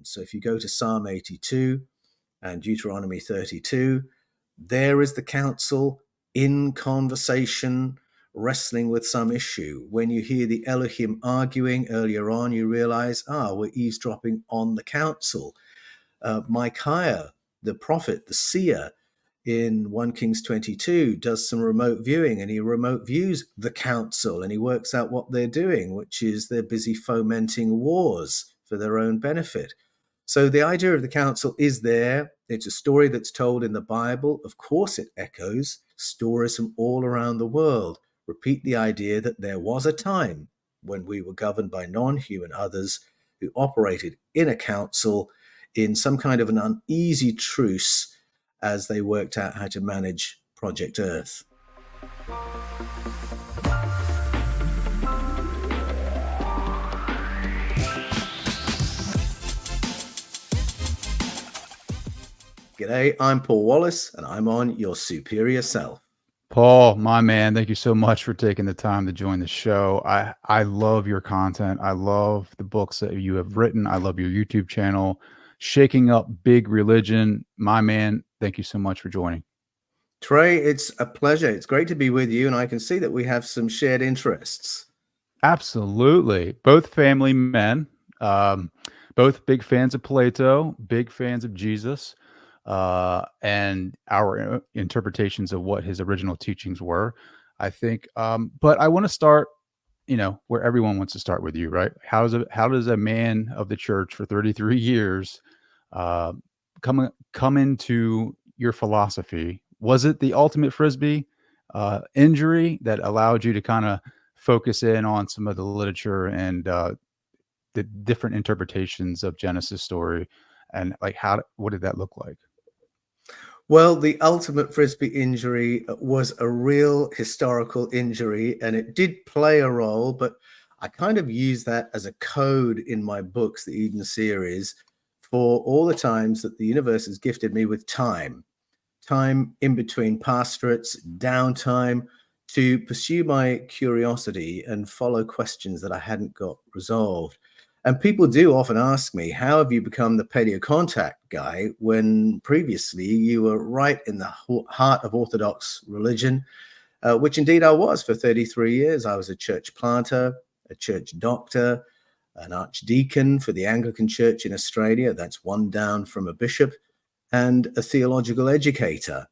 times. So if you go to Psalm 82 and Deuteronomy 32, there is the council in conversation, wrestling with some issue. When you hear the Elohim arguing earlier on, you realize, we're eavesdropping on the council. Micaiah, the prophet, the seer, in 1 Kings 22 does some remote viewing, and he remote views the council, and he works out what they're doing, which is they're busy fomenting wars for their own benefit. So the idea of the council is there. It's a story that's told in the Bible. Of course, it echoes stories from all around the world. Repeat the idea that there was a time when we were governed by non-human others who operated in a council in some kind of an uneasy truce as they worked out how to manage Project Earth. G'day, I'm Paul Wallis, and I'm on Your Superior Self. Paul, my man, thank you so much for taking the time to join the show. I love your content. I love the books that you have written. I love your YouTube channel, Shaking Up Big Religion. My man, thank you so much for joining. Trey, it's a pleasure. It's great to be with you, and I can see that we have some shared interests. Absolutely. Both family men, both big fans of Plato, big fans of Jesus, and our interpretations of what his original teachings were, I think. But I want to start, where everyone wants to start, with you, right? How does a man of the church for 33 years come into your philosophy? Was it the ultimate Frisbee injury that allowed you to kind of focus in on some of the literature and the different interpretations of Genesis story? And what did that look like? Well, the ultimate Frisbee injury was a real historical injury, and it did play a role, but I kind of use that as a code in my books, the Eden series, for all the times that the universe has gifted me with time in between pastorates, downtime, to pursue my curiosity and follow questions that I hadn't got resolved. And people do often ask me, how have you become the paleo-contact guy when previously you were right in the heart of Orthodox religion, which indeed I was for 33 years. I was a church planter, a church doctor, an archdeacon for the Anglican Church in Australia. That's one down from a bishop, and a theological educator.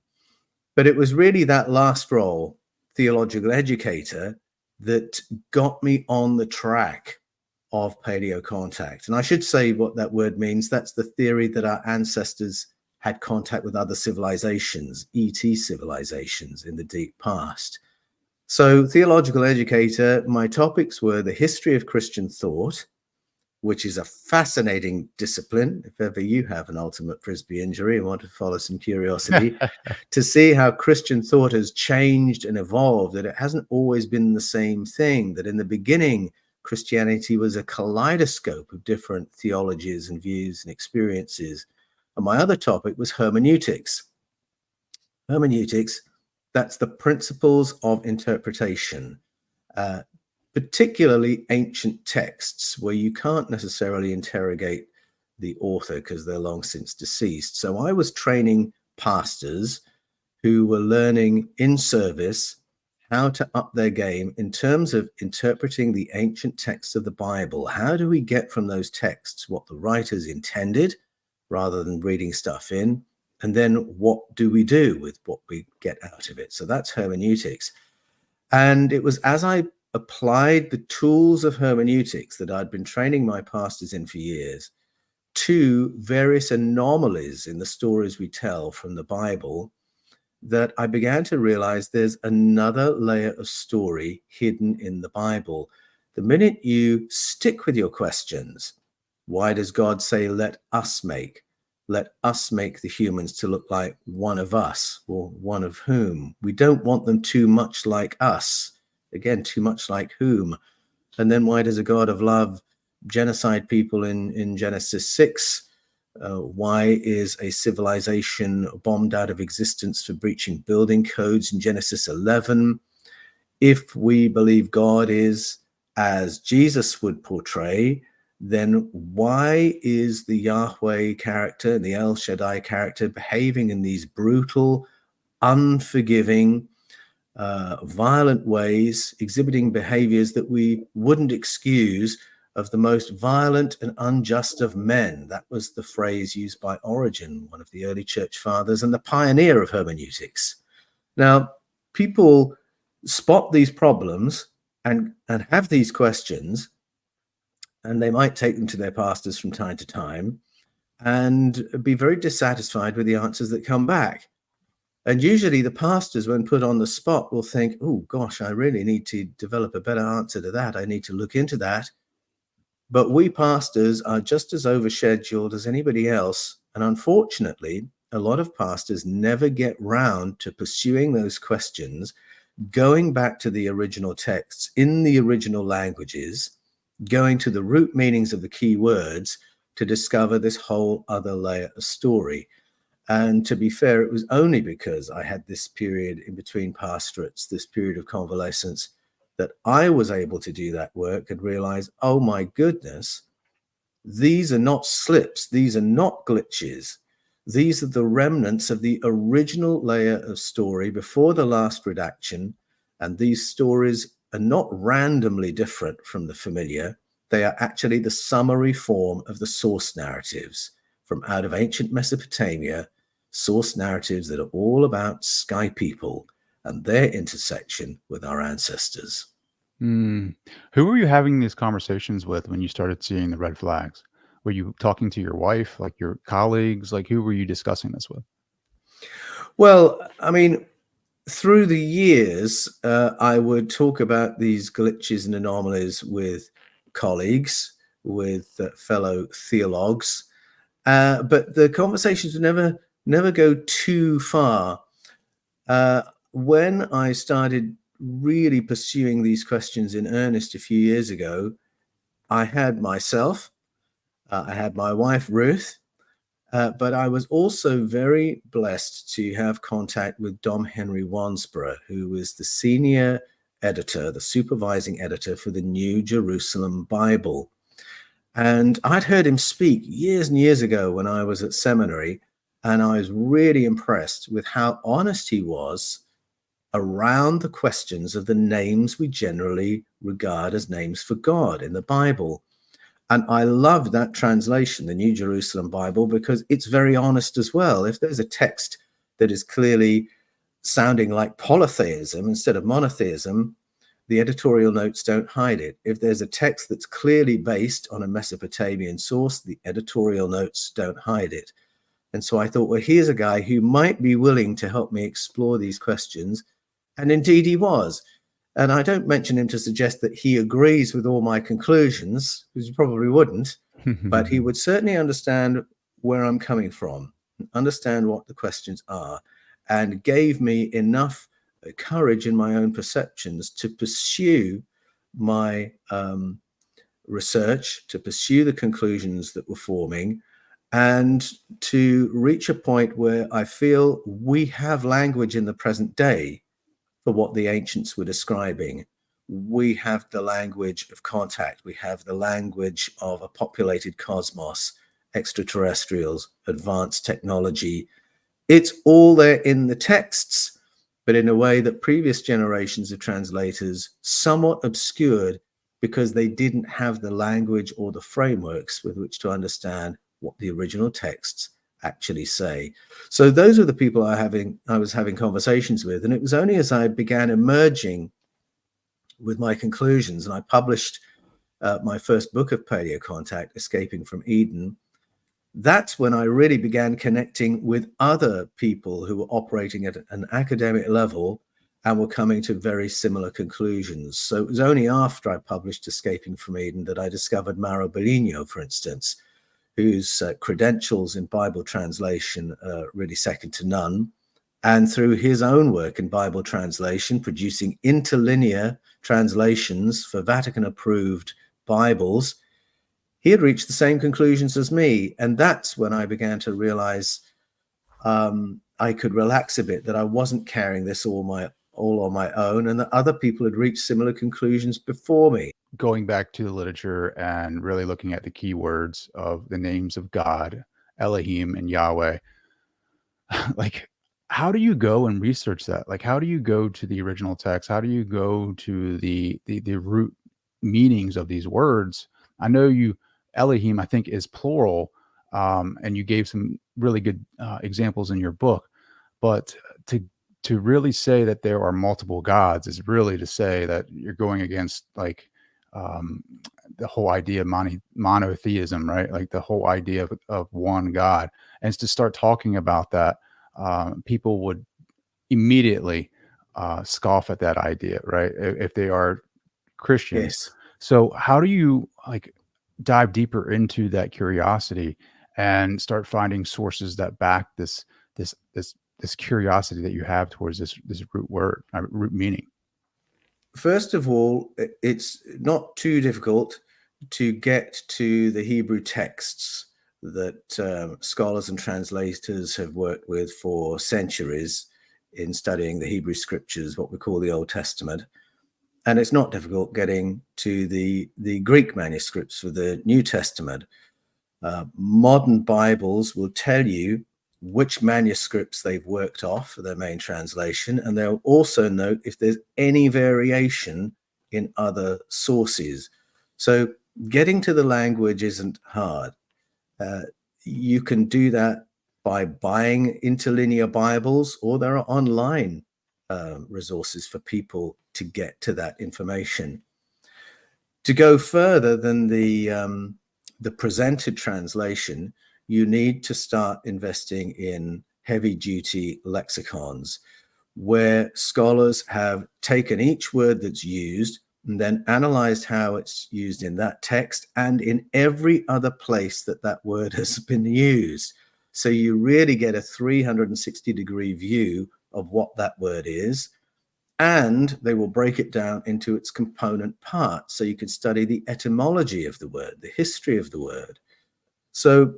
But it was really that last role, theological educator, that got me on the track of paleo-contact. And I should say what that word means. That's the theory that our ancestors had contact with other civilizations, ET civilizations in the deep past. So theological educator, my topics were the history of Christian thought, which is a fascinating discipline. If ever you have an ultimate Frisbee injury and want to follow some curiosity, to see how Christian thought has changed and evolved, that it hasn't always been the same thing, that in the beginning, Christianity was a kaleidoscope of different theologies and views and experiences. And my other topic was hermeneutics. Hermeneutics, that's the principles of interpretation, particularly ancient texts where you can't necessarily interrogate the author because they're long since deceased. So I was training pastors who were learning in service how to up their game in terms of interpreting the ancient texts of the Bible. How do we get from those texts what the writers intended rather than reading stuff in? And then what do we do with what we get out of it? So that's hermeneutics. And it was as I applied the tools of hermeneutics that I'd been training my pastors in for years to various anomalies in the stories we tell from the Bible, that I began to realize there's another layer of story hidden in the Bible. The minute you stick with your questions, why does God say, let us make the humans to look like one of us, or one of whom? We don't want them too much like us. Again, too much like whom? And then why does a God of love genocide people in Genesis 6? Why is a civilization bombed out of existence for breaching building codes in Genesis 11? If we believe God is as Jesus would portray, then why is the Yahweh character and the El Shaddai character behaving in these brutal, unforgiving, violent ways, exhibiting behaviors that we wouldn't excuse of the most violent and unjust of men? That was the phrase used by Origen, one of the early church fathers and the pioneer of hermeneutics. Now, people spot these problems and have these questions, and they might take them to their pastors from time to time and be very dissatisfied with the answers that come back. And usually the pastors, when put on the spot, will think, oh, gosh, I really need to develop a better answer to that. I need to look into that. But we pastors are just as overscheduled as anybody else. And unfortunately, a lot of pastors never get round to pursuing those questions, going back to the original texts in the original languages, going to the root meanings of the key words to discover this whole other layer of story. And to be fair, it was only because I had this period in between pastorates, this period of convalescence, that I was able to do that work and realize, oh my goodness, these are not slips, these are not glitches. These are the remnants of the original layer of story before the last redaction. And these stories are not randomly different from the familiar. They are actually the summary form of the source narratives from out of ancient Mesopotamia, source narratives that are all about Skypeople and their intersection with our ancestors. Mm. Who were you having these conversations with when you started seeing the red flags? Were you talking to your wife, like your colleagues? Like, who were you discussing this with? Well, I mean, through the years, I would talk about these glitches and anomalies with colleagues, with fellow theologues, but the conversations would never go too far. When I started really pursuing these questions in earnest a few years ago, I had myself, I had my wife, Ruth, but I was also very blessed to have contact with Dom Henry Wansborough, who was the senior editor, the supervising editor for the New Jerusalem Bible. And I'd heard him speak years and years ago when I was at seminary, and I was really impressed with how honest he was around the questions of the names we generally regard as names for God in the Bible. And I love that translation, the New Jerusalem Bible, because it's very honest as well. If there's a text that is clearly sounding like polytheism instead of monotheism, the editorial notes don't hide it. If there's a text that's clearly based on a Mesopotamian source, the editorial notes don't hide it. And so I thought, well, here's a guy who might be willing to help me explore these questions. And indeed he was. And I don't mention him to suggest that he agrees with all my conclusions, because he probably wouldn't, but he would certainly understand where I'm coming from, understand what the questions are, and gave me enough courage in my own perceptions to pursue my research, to pursue the conclusions that were forming, and to reach a point where I feel we have language in the present day for what the ancients were describing. We have the language of contact. We have the language of a populated cosmos, extraterrestrials, advanced technology. It's all there in the texts, but in a way that previous generations of translators somewhat obscured because they didn't have the language or the frameworks with which to understand what the original texts actually say. So those are the people I was having conversations with, and it was only as I began emerging with my conclusions, and I published my first book of paleocontact, Escaping from Eden. That's when I really began connecting with other people who were operating at an academic level and were coming to very similar conclusions. So it was only after I published Escaping from Eden that I discovered Mauro Bellino, for instance, whose credentials in Bible translation are really second to none. And through his own work in Bible translation, producing interlinear translations for Vatican-approved Bibles, he had reached the same conclusions as me. And that's when I began to realize I could relax a bit, that I wasn't carrying this all on my own, and that other people had reached similar conclusions before me. going back to the literature and really looking at the keywords of the names of God, Elohim and Yahweh, like, how do you go and research that? Like, how do you go to the original text? How do you go to the root meanings of these words? I know you Elohim, I think, is plural, and you gave some really good examples in your book. But to to really say that there are multiple gods is really to say that you're going against like um, the whole idea of monotheism, right? Like the whole idea of one God, and to start talking about that, people would immediately scoff at that idea, right? If they are Christians. Yes. So how do you like dive deeper into that curiosity and start finding sources that back this curiosity that you have towards this root word, root meaning? First of all, it's not too difficult to get to the Hebrew texts that scholars and translators have worked with for centuries in studying the Hebrew scriptures, what we call the Old Testament. And it's not difficult getting to the Greek manuscripts for the New Testament. Modern Bibles will tell you which manuscripts they've worked off for their main translation, and they'll also note if there's any variation in other sources. So getting to the language isn't hard. Uh, you can do that by buying interlinear Bibles, or there are online resources for people to get to that information. To go further than the presented translation, you need to start investing in heavy-duty lexicons, where scholars have taken each word that's used and then analyzed how it's used in that text and in every other place that that word has been used. So you really get a 360-degree view of what that word is, and they will break it down into its component parts. So you can study the etymology of the word, the history of the word. So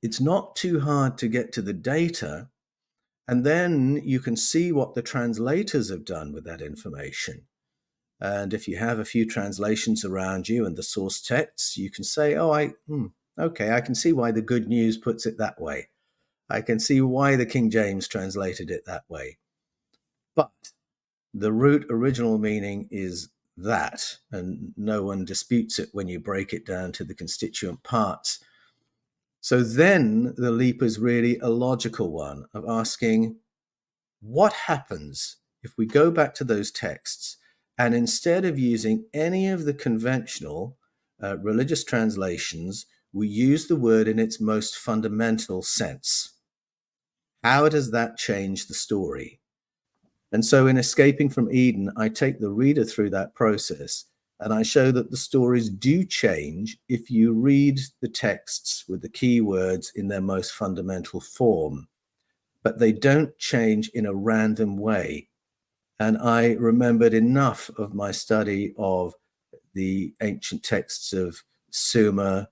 it's not too hard to get to the data. And then you can see what the translators have done with that information. And if you have a few translations around you and the source texts, you can say, okay, I can see why the Good News puts it that way. I can see why the King James translated it that way. But the root original meaning is that, and no one disputes it when you break it down to the constituent parts. So then the leap is really a logical one of asking, what happens if we go back to those texts and instead of using any of the conventional religious translations, we use the word in its most fundamental sense? How does that change the story? And so in Escaping from Eden, I take the reader through that process and I show that the stories do change if you read the texts with the key words in their most fundamental form, but they don't change in a random way. And I remembered enough of my study of the ancient texts of Sumer,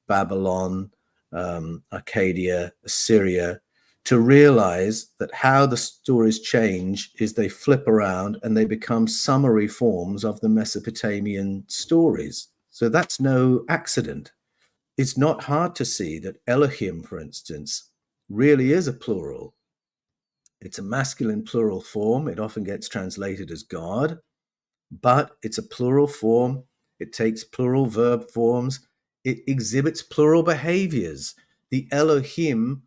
Babylon, Arcadia, Assyria, to realize that how the stories change is they flip around and they become summary forms of the Mesopotamian stories. So that's no accident. It's not hard to see that Elohim, for instance, really is a plural. It's a masculine plural form. It often gets translated as God, but it's a plural form. It takes plural verb forms. It exhibits plural behaviors. The Elohim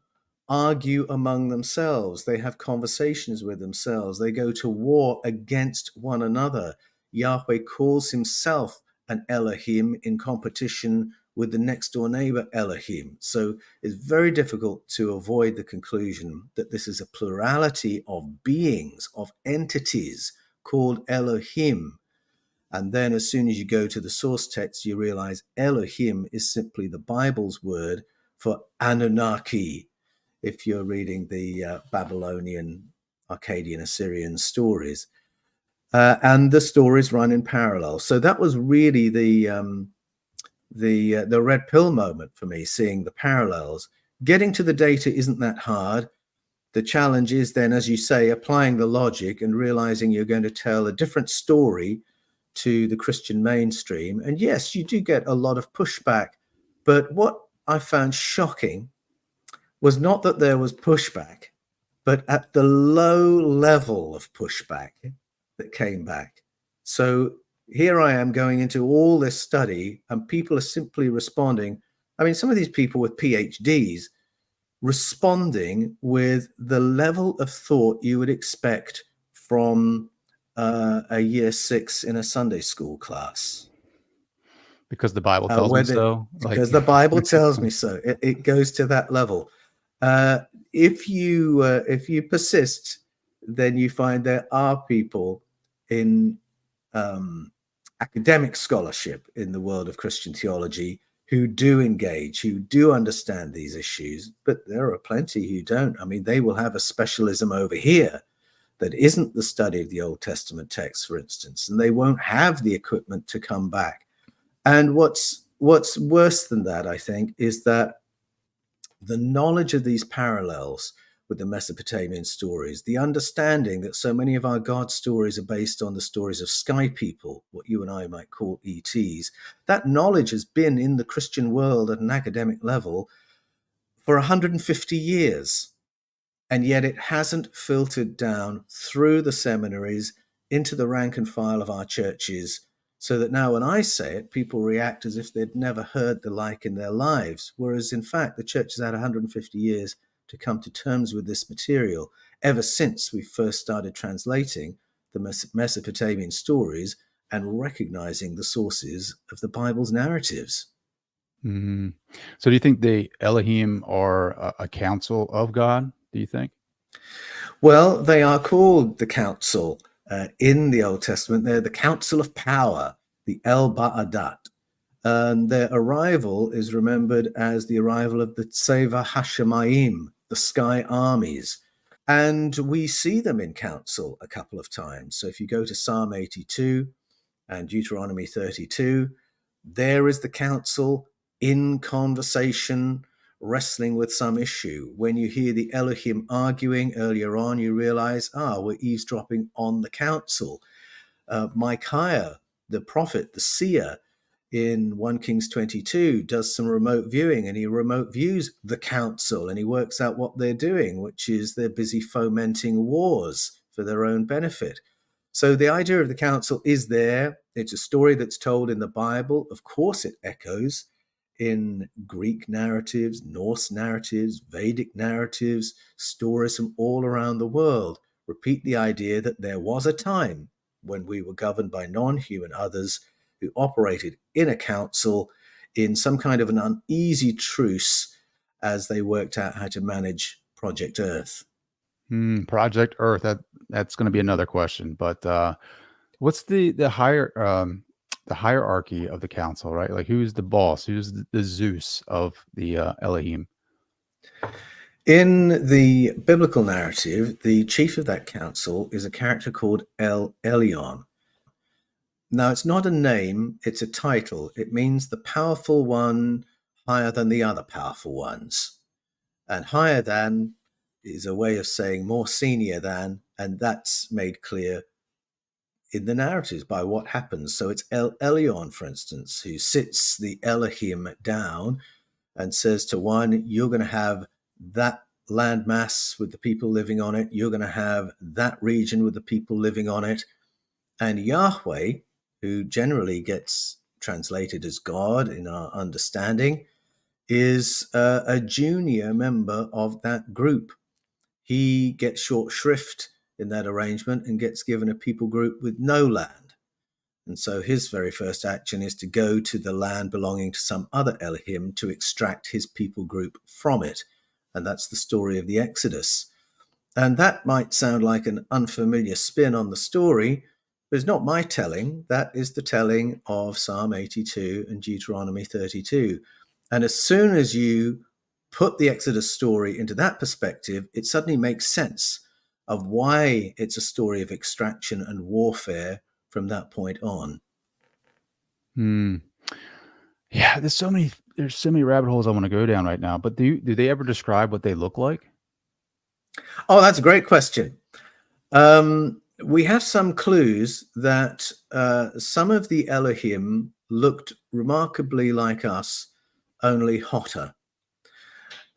argue among themselves. They have conversations with themselves. They go to war against one another. Yahweh calls himself an Elohim in competition with the next door neighbor Elohim. So it's very difficult to avoid the conclusion that this is a plurality of beings, of entities called Elohim. And then as soon as you go to the source text, you realize Elohim is simply the Bible's word for Anunnaki, if you're reading the Babylonian, Akkadian, Assyrian stories. And the stories run in parallel. So that was really the red pill moment for me, seeing the parallels. Getting to the data isn't that hard. The challenge is then, as you say, applying the logic and realizing you're going to tell a different story to the Christian mainstream. And yes, you do get a lot of pushback. But what I found shocking was not that there was pushback, but at the low level of pushback that came back. So here I am going into all this study, and people are simply responding. I mean, some of these people with PhDs responding with the level of thought you would expect from a year 6 in a Sunday school class. Because the Bible tells me so. Because the Bible tells me so. It goes to that level. If you persist, then you find there are people in academic scholarship in the world of Christian theology who do engage, who do understand these issues, but there are plenty who don't. I mean, they will have a specialism over here that isn't the study of the Old Testament text, for instance, and they won't have the equipment to come back. And what's worse than that, I think, is that the knowledge of these parallels with the Mesopotamian stories, the understanding that so many of our God stories are based on the stories of Skypeople, what you and I might call ETs, that knowledge has been in the Christian world at an academic level for 150 years. And yet it hasn't filtered down through the seminaries into the rank and file of our churches, so that now when I say it, people react as if they'd never heard the like in their lives. Whereas in fact, the church has had 150 years to come to terms with this material ever since we first started translating the Mesopotamian stories and recognizing the sources of the Bible's narratives. Mhm. So do you think the Elohim are a council of God? Do you think? Well, they are called the council in the Old Testament. They're the council of power, the El Ba'adat. And their arrival is remembered as the arrival of the Tseva Hashemayim, the sky armies. And we see them in council a couple of times. So if you go to Psalm 82 and Deuteronomy 32, there is the council in conversation, wrestling with some issue. When you hear the Elohim arguing earlier on, you realize, we're eavesdropping on the council. Micaiah, the prophet, the seer, in 1 Kings 22 does some remote viewing, and he remote views the council, and he works out what they're doing, which is they're busy fomenting wars for their own benefit. So the idea of the council is there. It's a story that's told in the Bible. Of course, it echoes in Greek narratives, Norse narratives, Vedic narratives, stories from all around the world repeat the idea that there was a time when we were governed by non-human others who operated in a council in some kind of an uneasy truce as they worked out how to manage Project Earth. Project Earth. That's going to be another question. But what's the hierarchy of the council? Right, like who's the boss? Who's the Zeus of the Elohim? In the biblical narrative, the chief of that council is a character called El Elyon. Now, it's not a name, it's a title. It means the powerful one higher than the other powerful ones. And higher than is a way of saying more senior than, and that's made clear in the narratives by what happens. So it's El Elyon, for instance, who sits the Elohim down and says to one, you're going to have that landmass with the people living on it. You're going to have that region with the people living on it. And Yahweh, who generally gets translated as God in our understanding, is a junior member of that group. He gets short shrift in that arrangement and gets given a people group with no land. And so his very first action is to go to the land belonging to some other Elohim to extract his people group from it. And that's the story of the Exodus. And that might sound like an unfamiliar spin on the story, but it's not my telling. That is the telling of Psalm 82 and Deuteronomy 32. And as soon as you put the Exodus story into that perspective, it suddenly makes sense of why it's a story of extraction and warfare from that point on. Yeah, there's so many rabbit holes I want to go down right now. But do they ever describe what they look like? Oh, that's a great question. We have some clues that some of the Elohim looked remarkably like us, only hotter.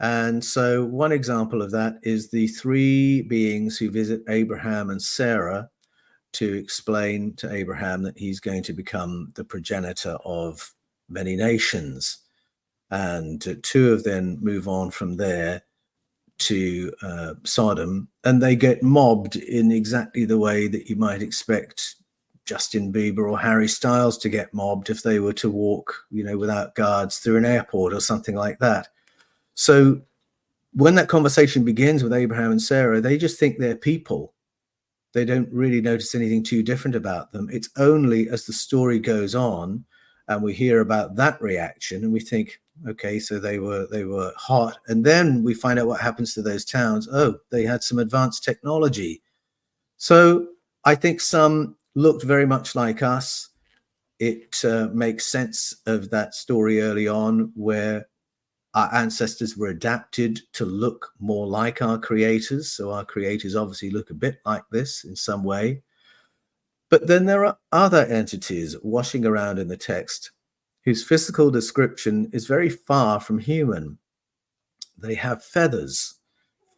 And so one example of that is the three beings who visit Abraham and Sarah to explain to Abraham that he's going to become the progenitor of many nations. And two of them move on from there to Sodom, and they get mobbed in exactly the way that you might expect Justin Bieber or Harry Styles to get mobbed if they were to walk, without guards through an airport or something like that. So when that conversation begins with Abraham and Sarah, they just think they're people. They don't really notice anything too different about them. It's only as the story goes on and we hear about that reaction and we think, okay, so they were hot. And then we find out what happens to those towns. Oh, they had some advanced technology. So I think some looked very much like us. It makes sense of that story early on where our ancestors were adapted to look more like our creators. So our creators obviously look a bit like this in some way. But then there are other entities washing around in the text whose physical description is very far from human. They have feathers,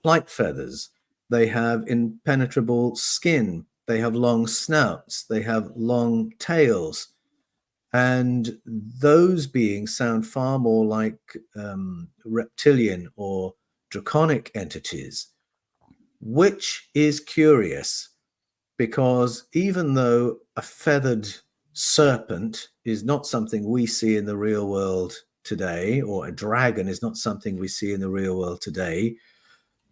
flight feathers. They have impenetrable skin. They have long snouts. They have long tails. And those beings sound far more like reptilian or draconic entities, which is curious because even though a feathered serpent is not something we see in the real world today, or a dragon is not something we see in the real world today,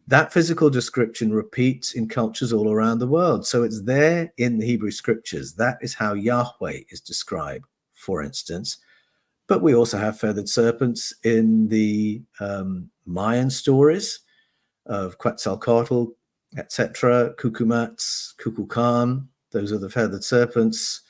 that physical description repeats in cultures all around the world. So it's there in the Hebrew scriptures. That is how Yahweh is described, for instance. But we also have feathered serpents in the Mayan stories of Quetzalcoatl, etc., Cucumats, Kukulkan. Those are the feathered serpents.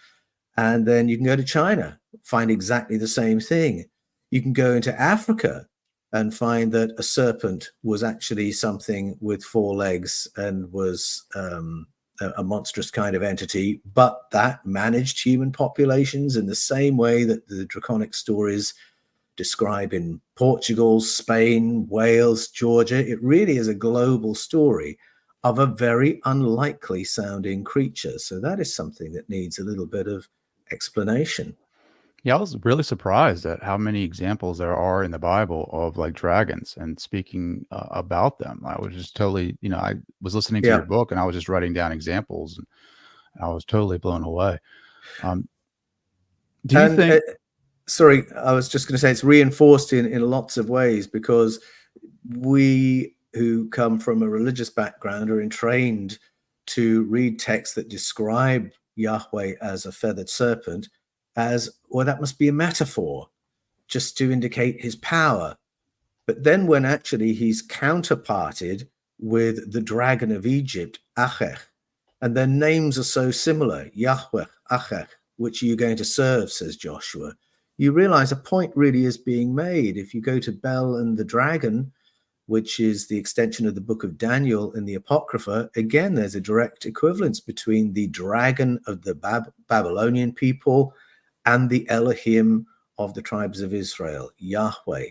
And then you can go to China, find exactly the same thing. You can go into Africa and find that a serpent was actually something with four legs and was a monstrous kind of entity, but that managed human populations in the same way that the draconic stories describe in Portugal, Spain, Wales, Georgia. It really is a global story of a very unlikely sounding creature. So that is something that needs a little bit of explanation. Yeah, I was really surprised at how many examples there are in the Bible of like dragons and speaking about them. I was just totally, I was listening to your Yeah. book and I was just writing down examples and I was totally blown away. Um, do you And think, sorry, I was just going to say it's reinforced in lots of ways because we who come from a religious background are trained to read texts that describe Yahweh as a feathered serpent as, well, that must be a metaphor just to indicate his power. But then when actually he's counterparted with the dragon of Egypt, Achech, and their names are so similar, Yahweh, Achech, which are you going to serve, says Joshua, you realize a point really is being made. If you go to Bel and the dragon, which is the extension of the book of Daniel in the Apocrypha, again, there's a direct equivalence between the dragon of the Babylonian people and the Elohim of the tribes of Israel, Yahweh.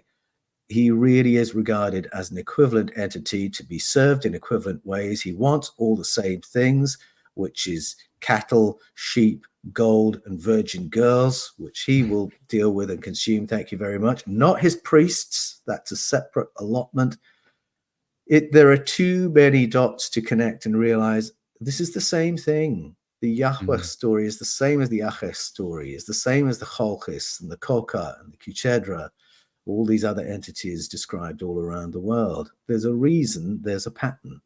He really is regarded as an equivalent entity to be served in equivalent ways. He wants all the same things, which is cattle, sheep, gold, and virgin girls, which he will deal with and consume. Thank you very much. Not his priests. That's a separate allotment. There are too many dots to connect and realize this is the same thing. The Yahweh story is the same as the Aches story, is the same as the Cholchis and the Koka and the Kuchedra, all these other entities described all around the world. There's a reason, there's a pattern.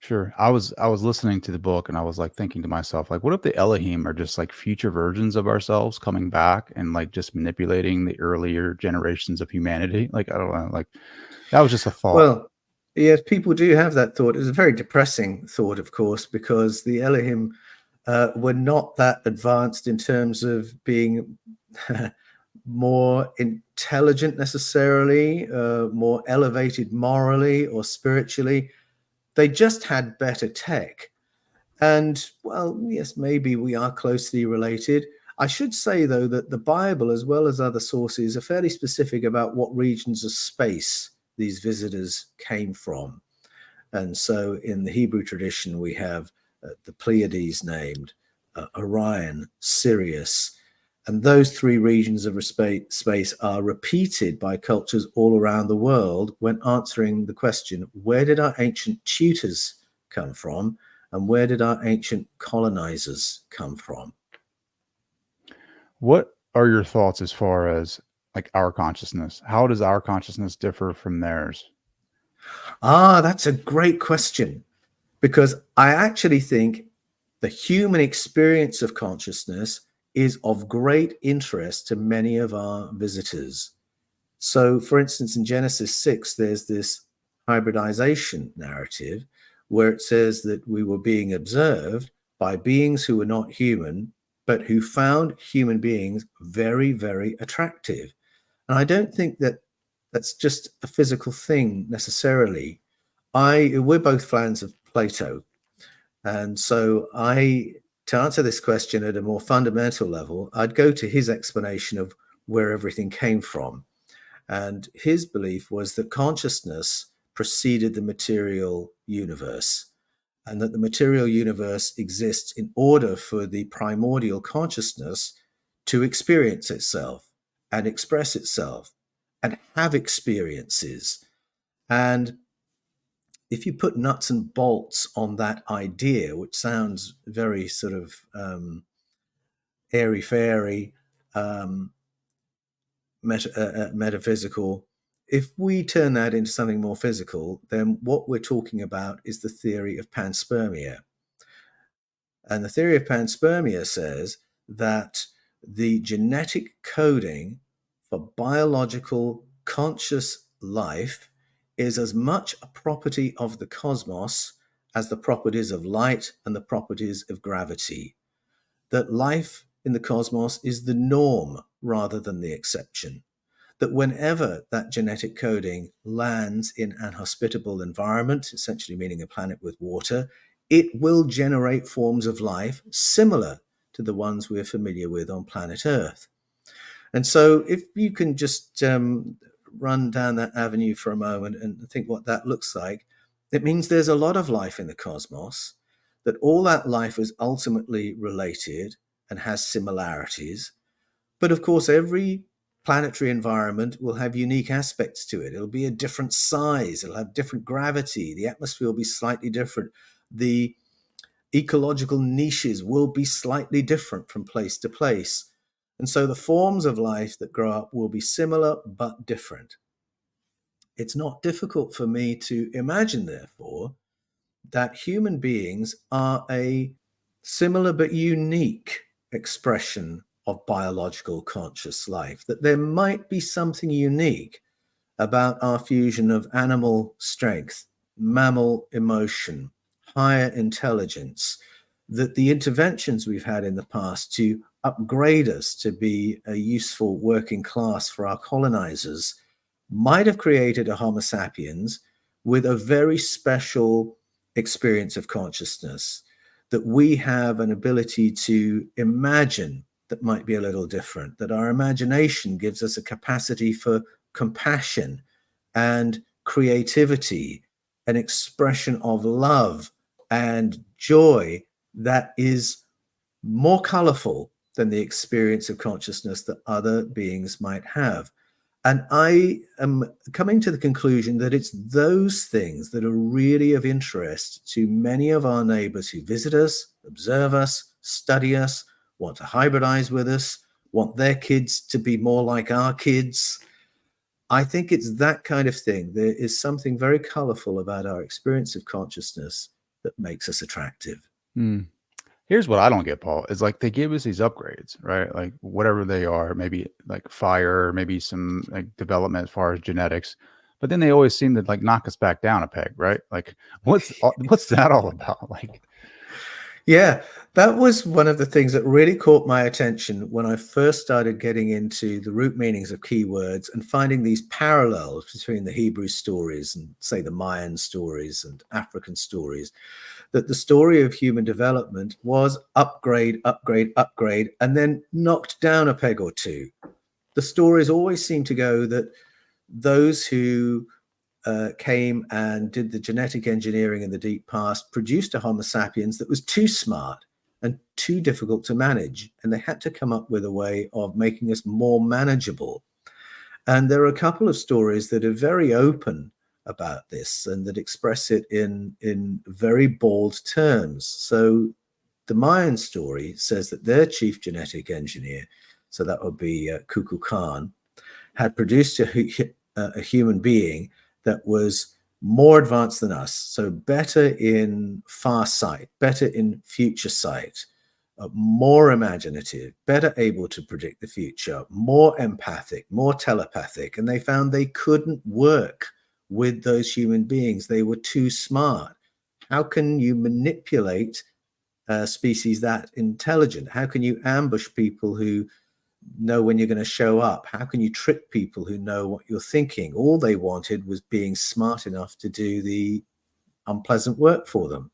Sure. I was listening to the book and I was like thinking to myself, like, what if the Elohim are just like future versions of ourselves coming back and like just manipulating the earlier generations of humanity? Like, I don't know, like that was just a thought. Well, yes, people do have that thought. It's a very depressing thought, of course, because the Elohim were not that advanced in terms of being more intelligent necessarily, more elevated morally or spiritually. They just had better tech. And, well, yes, maybe we are closely related. I should say, though, that the Bible, as well as other sources, are fairly specific about what regions of space these visitors came from. And so in the Hebrew tradition, we have the Pleiades named, Orion, Sirius. And those three regions of space are repeated by cultures all around the world when answering the question, where did our ancient tutors come from? And where did our ancient colonizers come from? What are your thoughts as far as like our consciousness? How does our consciousness differ from theirs? That's a great question, because I actually think the human experience of consciousness is of great interest to many of our visitors. So, for instance, in Genesis 6, there's this hybridization narrative where it says that we were being observed by beings who were not human, but who found human beings very, very attractive. And I don't think that that's just a physical thing necessarily. We're both fans of Plato, and so to answer this question at a more fundamental level, I'd go to his explanation of where everything came from. And his belief was that consciousness preceded the material universe, and that the material universe exists in order for the primordial consciousness to experience itself and express itself and have experiences. And if you put nuts and bolts on that idea, which sounds very sort of airy fairy, um, metaphysical, if we turn that into something more physical, then what we're talking about is the theory of panspermia. And the theory of panspermia says that the genetic coding for biological conscious life is as much a property of the cosmos as the properties of light and the properties of gravity. That life in the cosmos is the norm rather than the exception. That whenever that genetic coding lands in an hospitable environment, essentially meaning a planet with water, it will generate forms of life similar to the ones we're familiar with on planet Earth. And so if you can just run down that avenue for a moment and think what that looks like, it means there's a lot of life in the cosmos, that all that life is ultimately related and has similarities. But of course, every planetary environment will have unique aspects to it. It'll be a different size, it'll have different gravity, the atmosphere will be slightly different. The ecological niches will be slightly different from place to place. And so the forms of life that grow up will be similar but different. It's not difficult for me to imagine, therefore, that human beings are a similar but unique expression of biological conscious life, that there might be something unique about our fusion of animal strength, mammal emotion, higher intelligence, that the interventions we've had in the past to upgrade us to be a useful working class for our colonizers might have created a Homo sapiens with a very special experience of consciousness, that we have an ability to imagine that might be a little different, that our imagination gives us a capacity for compassion and creativity, an expression of love and joy that is more colorful than the experience of consciousness that other beings might have. And I am coming to the conclusion that it's those things that are really of interest to many of our neighbors who visit us, observe us, study us, want to hybridize with us, want their kids to be more like our kids. I think it's that kind of thing. There is something very colorful about our experience of consciousness that makes us attractive. Hmm. Here's what I don't get, Paul, is like they give us these upgrades, right? Like whatever they are, maybe like fire, maybe some like development as far as genetics, but then they always seem to like knock us back down a peg, right? Like what's that all about? Like, Yeah, that was one of the things that really caught my attention when I first started getting into the root meanings of keywords and finding these parallels between the Hebrew stories and, say, the Mayan stories and African stories, that the story of human development was upgrade, upgrade, upgrade, and then knocked down a peg or two. The stories always seem to go that those who came and did the genetic engineering in the deep past produced a Homo sapiens that was too smart and too difficult to manage. And they had to come up with a way of making us more manageable. And there are a couple of stories that are very open about this and that express it in very bald terms. So the Mayan story says that their chief genetic engineer, so that would be Kukulkan, had produced a human being that was more advanced than us, so better in far sight, better in future sight, more imaginative, better able to predict the future, more empathic, more telepathic. And they found they couldn't work with those human beings. They were too smart. How can you manipulate a species that intelligent? How can you ambush people who know when you're going to show up? How can you trick people who know what you're thinking? All they wanted was being smart enough to do the unpleasant work for them.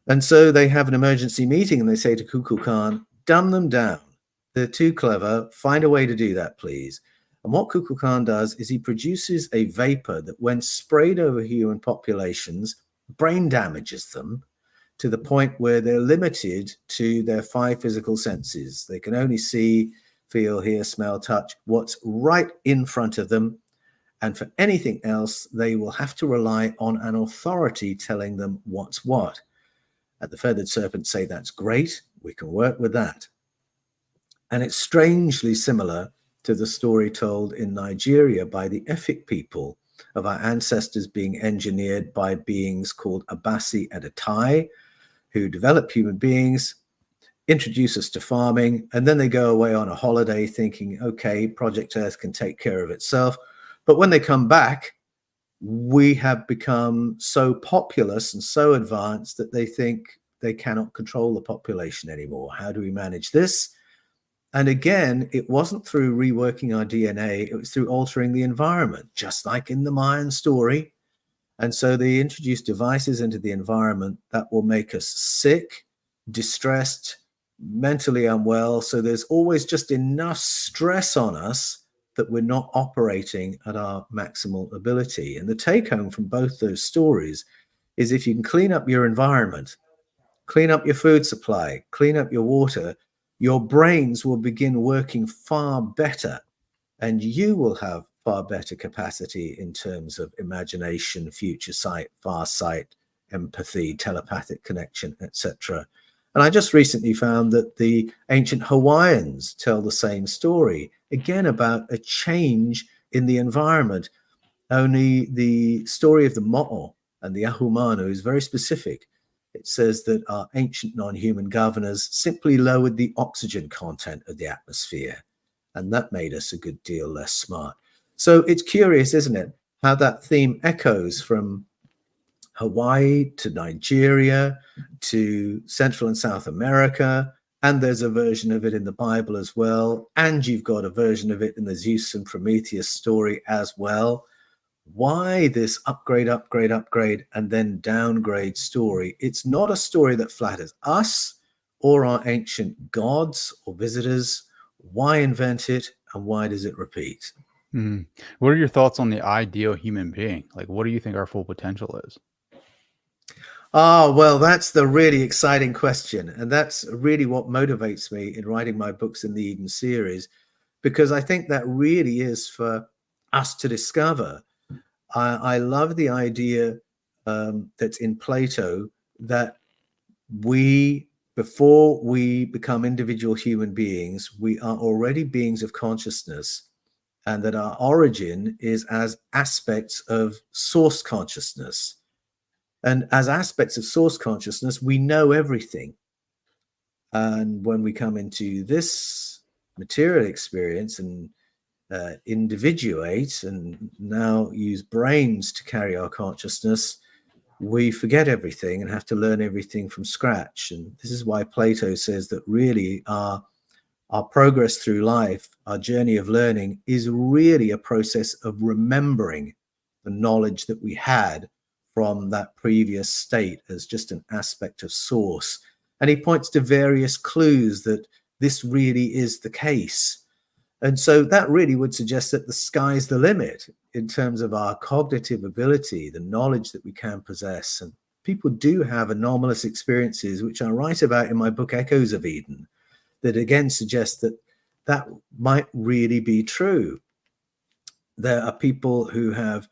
And so they have an emergency meeting and they say to Kukulkan, dumb them down. They're too clever. Find a way to do that, please. And what Kukulkan does is he produces a vapor that, when sprayed over human populations, brain damages them to the point where they're limited to their 5 physical senses. They can only see, feel, hear, smell, touch what's right in front of them. And for anything else, they will have to rely on an authority telling them what's what. And the feathered serpents say, that's great, we can work with that. And it's strangely similar to the story told in Nigeria by the Efik people of our ancestors being engineered by beings called Abasi and Atai, who develop human beings, introduce us to farming, and then they go away on a holiday thinking, okay, Project Earth can take care of itself. But when they come back, we have become so populous and so advanced that they think they cannot control the population anymore. How do we manage this? And again, it wasn't through reworking our DNA, it was through altering the environment, just like in the Mayan story. And so they introduce devices into the environment that will make us sick, distressed, mentally unwell. So there's always just enough stress on us that we're not operating at our maximal ability. And the take home from both those stories is, if you can clean up your environment, clean up your food supply, clean up your water, your brains will begin working far better, and you will have far better capacity in terms of imagination, future sight, far sight, empathy, telepathic connection, etc. And I just recently found that the ancient Hawaiians tell the same story, again about a change in the environment. Only the story of the Mo'o and the Ahumanu is very specific. It says that our ancient non-human governors simply lowered the oxygen content of the atmosphere, and that made us a good deal less smart. So it's curious, isn't it, how that theme echoes from Hawaii to Nigeria to Central and South America. And there's a version of it in the Bible as well. And you've got a version of it in the Zeus and Prometheus story as well. Why this upgrade, upgrade, upgrade, and then downgrade story? It's not a story that flatters us or our ancient gods or visitors. Why invent it, and why does it repeat? Mm. What are your thoughts on the ideal human being? Like, what do you think our full potential is? Ah, well, that's the really exciting question. And that's really what motivates me in writing my books in the Eden series, because I think that really is for us to discover. I love the idea that's in Plato, that we, before we become individual human beings, we are already beings of consciousness, and that our origin is as aspects of source consciousness. And as aspects of source consciousness, we know everything. And when we come into this material experience and individuate and now use brains to carry our consciousness, we forget everything and have to learn everything from scratch. And this is why Plato says that really our progress through life, our journey of learning, is really a process of remembering the knowledge that we had from that previous state as just an aspect of source. And he points to various clues that this really is the case. And so that really would suggest that the sky's the limit in terms of our cognitive ability, the knowledge that we can possess. And people do have anomalous experiences, which I write about in my book, Echoes of Eden, that again suggest that that might really be true. There are people who have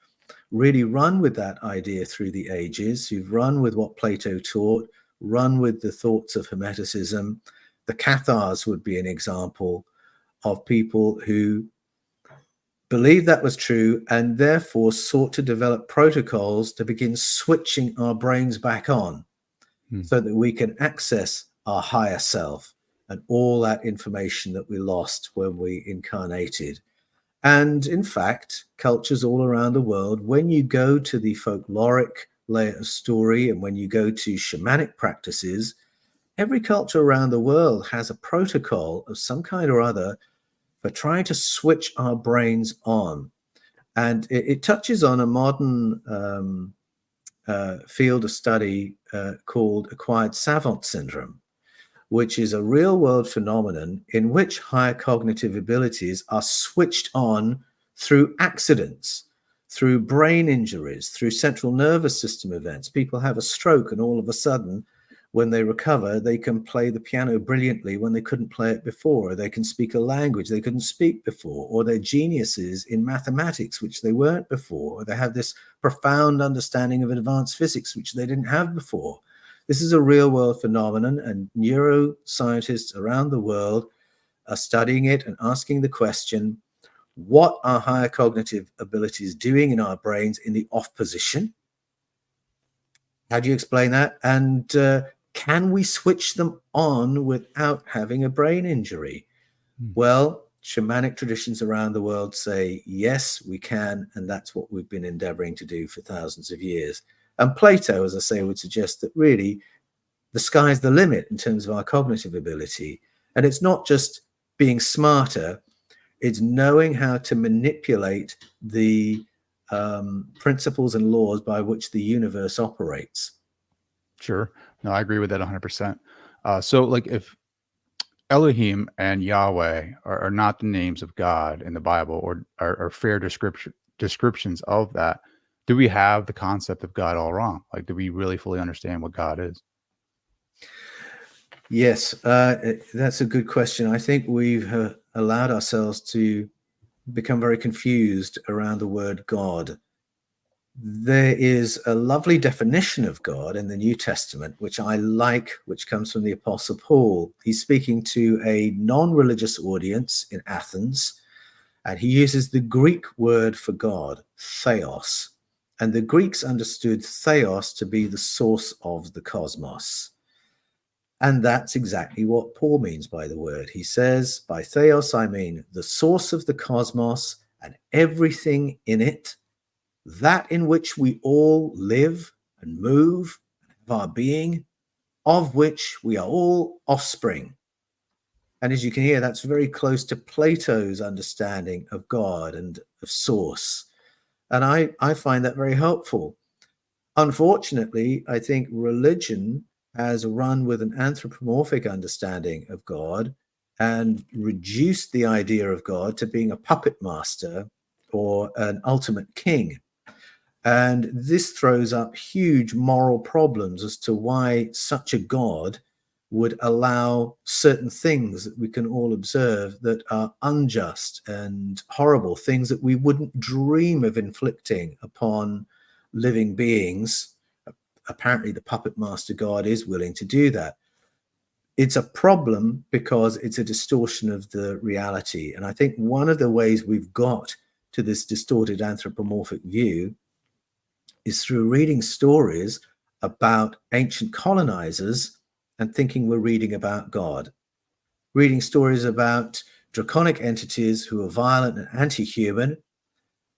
really run with that idea through the ages, who've run with what Plato taught, run with the thoughts of Hermeticism. The Cathars would be an example of people who believed that was true and therefore sought to develop protocols to begin switching our brains back on so that we can access our higher self and all that information that we lost when we incarnated. And in fact, cultures all around the world, when you go to the folkloric layer of story and when you go to shamanic practices, every culture around the world has a protocol of some kind or other for trying to switch our brains on. And it touches on a modern field of study called acquired savant syndrome, which is a real world phenomenon in which higher cognitive abilities are switched on through accidents, through brain injuries, through central nervous system events. People have a stroke and all of a sudden, when they recover, they can play the piano brilliantly when they couldn't play it before. Or they can speak a language they couldn't speak before, or they're geniuses in mathematics, which they weren't before. Or they have this profound understanding of advanced physics, which they didn't have before. This is a real world phenomenon, and neuroscientists around the world are studying it and asking the question, what are higher cognitive abilities doing in our brains in the off position? How do you explain that? And can we switch them on without having a brain injury? Well, shamanic traditions around the world say, yes, we can. And that's what we've been endeavoring to do for thousands of years. And Plato, as I say, would suggest that really the sky's the limit in terms of our cognitive ability. And it's not just being smarter, it's knowing how to manipulate the principles and laws by which the universe operates. Sure. No, I agree with that 100%. So like if Elohim and Yahweh are not the names of God in the Bible or are fair descriptions of that, do we have the concept of God all wrong? Like, do we really fully understand what God is? Yes, that's a good question. I think we've allowed ourselves to become very confused around the word God. There is a lovely definition of God in the New Testament, which I like, which comes from the Apostle Paul. He's speaking to a non-religious audience in Athens, and he uses the Greek word for God, theos. And the Greeks understood theos to be the source of the cosmos. And that's exactly what Paul means by the word. He says, by theos, I mean the source of the cosmos and everything in it, that in which we all live and move and have our being, of which we are all offspring. And as you can hear, that's very close to Plato's understanding of God and of source. And I find that very helpful. Unfortunately, I think religion has run with an anthropomorphic understanding of God and reduced the idea of God to being a puppet master or an ultimate king. And this throws up huge moral problems as to why such a God would allow certain things that we can all observe that are unjust and horrible, things that we wouldn't dream of inflicting upon living beings. Apparently, the puppet master God is willing to do that. It's a problem because it's a distortion of the reality. And I think one of the ways we've got to this distorted anthropomorphic view is through reading stories about ancient colonizers and thinking we're reading about God, reading stories about draconic entities who are violent and anti-human,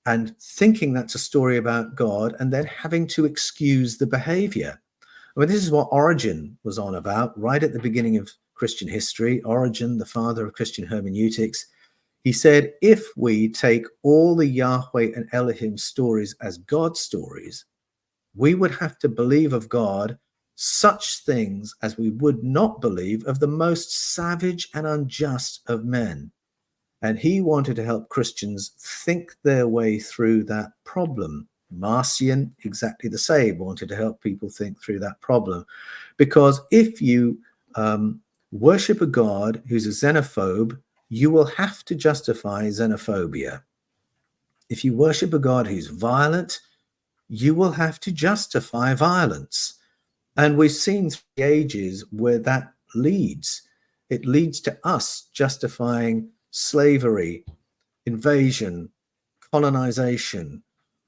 and thinking that's a story about God, and then having to excuse the behavior. I mean, this is what Origen was on about right at the beginning of Christian history. Origen, the father of Christian hermeneutics, he said, if we take all the Yahweh and Elohim stories as God stories, we would have to believe of God such things as we would not believe of the most savage and unjust of men. And he wanted to help Christians think their way through that problem. Marcion, exactly the same, wanted to help people think through that problem. Because if you worship a God who's a xenophobe, you will have to justify xenophobia. If you worship a God who's violent, you will have to justify violence. And we've seen through the ages where that leads. It leads to us justifying slavery, invasion, colonization,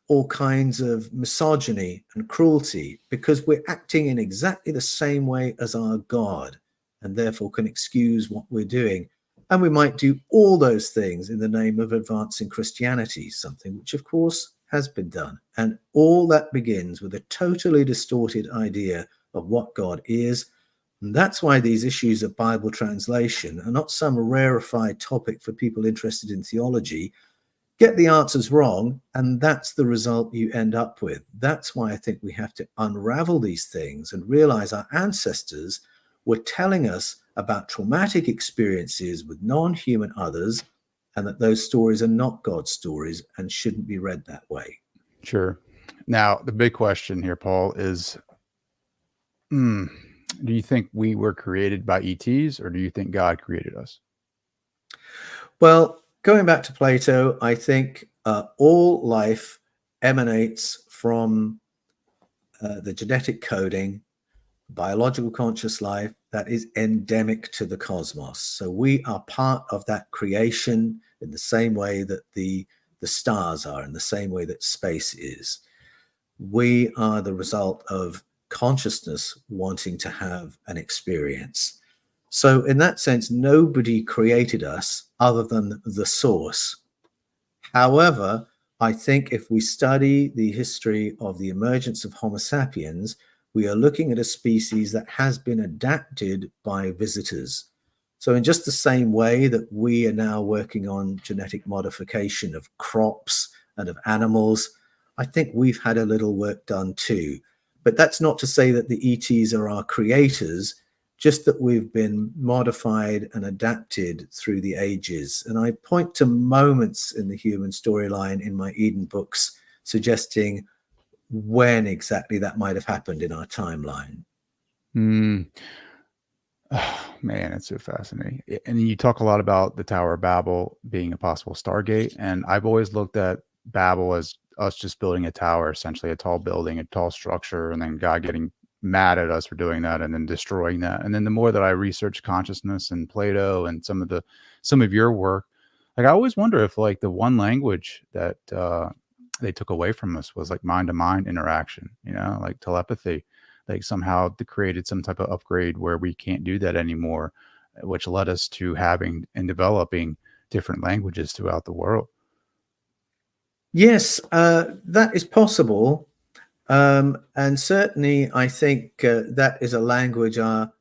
all kinds of misogyny and cruelty, because we're acting in exactly the same way as our God, and therefore can excuse what we're doing. And we might do all those things in the name of advancing Christianity, something which, of course, has been done. And all that begins with a totally distorted idea of what God is. And that's why these issues of Bible translation are not some rarefied topic for people interested in theology. Get the answers wrong, and that's the result you end up with. That's why I think we have to unravel these things and realize our ancestors were telling us about traumatic experiences with non-human others, and that those stories are not God's stories and shouldn't be read that way. Sure. Now, the big question here, Paul, is do you think we were created by ETs, or do you think God created us? Well, going back to Plato, I think all life emanates from the genetic coding, biological conscious life that is endemic to the cosmos. So we are part of that creation in the same way that the stars are, in the same way that space is. We are the result of consciousness wanting to have an experience. So in that sense, nobody created us other than the source. However, I think if we study the history of the emergence of Homo sapiens, we are looking at a species that has been adapted by visitors. So in just the same way that we are now working on genetic modification of crops and of animals, I think we've had a little work done too. But that's not to say that the ETs are our creators, just that we've been modified and adapted through the ages. And I point to moments in the human storyline in my Eden books suggesting when exactly that might have happened in our timeline. Oh, man, it's so fascinating. And you talk a lot about the Tower of Babel being a possible Stargate. And I've always looked at Babel as us just building a tower, essentially a tall building, a tall structure, and then God getting mad at us for doing that and then destroying that. And then the more that I research consciousness and Plato and some of your work, like I always wonder if like the one language that they took away from us was like mind to mind interaction, like telepathy. Like somehow they created some type of upgrade where we can't do that anymore, which led us to having and developing different languages throughout the world. Yes, that is possible. And certainly, I think that is a language our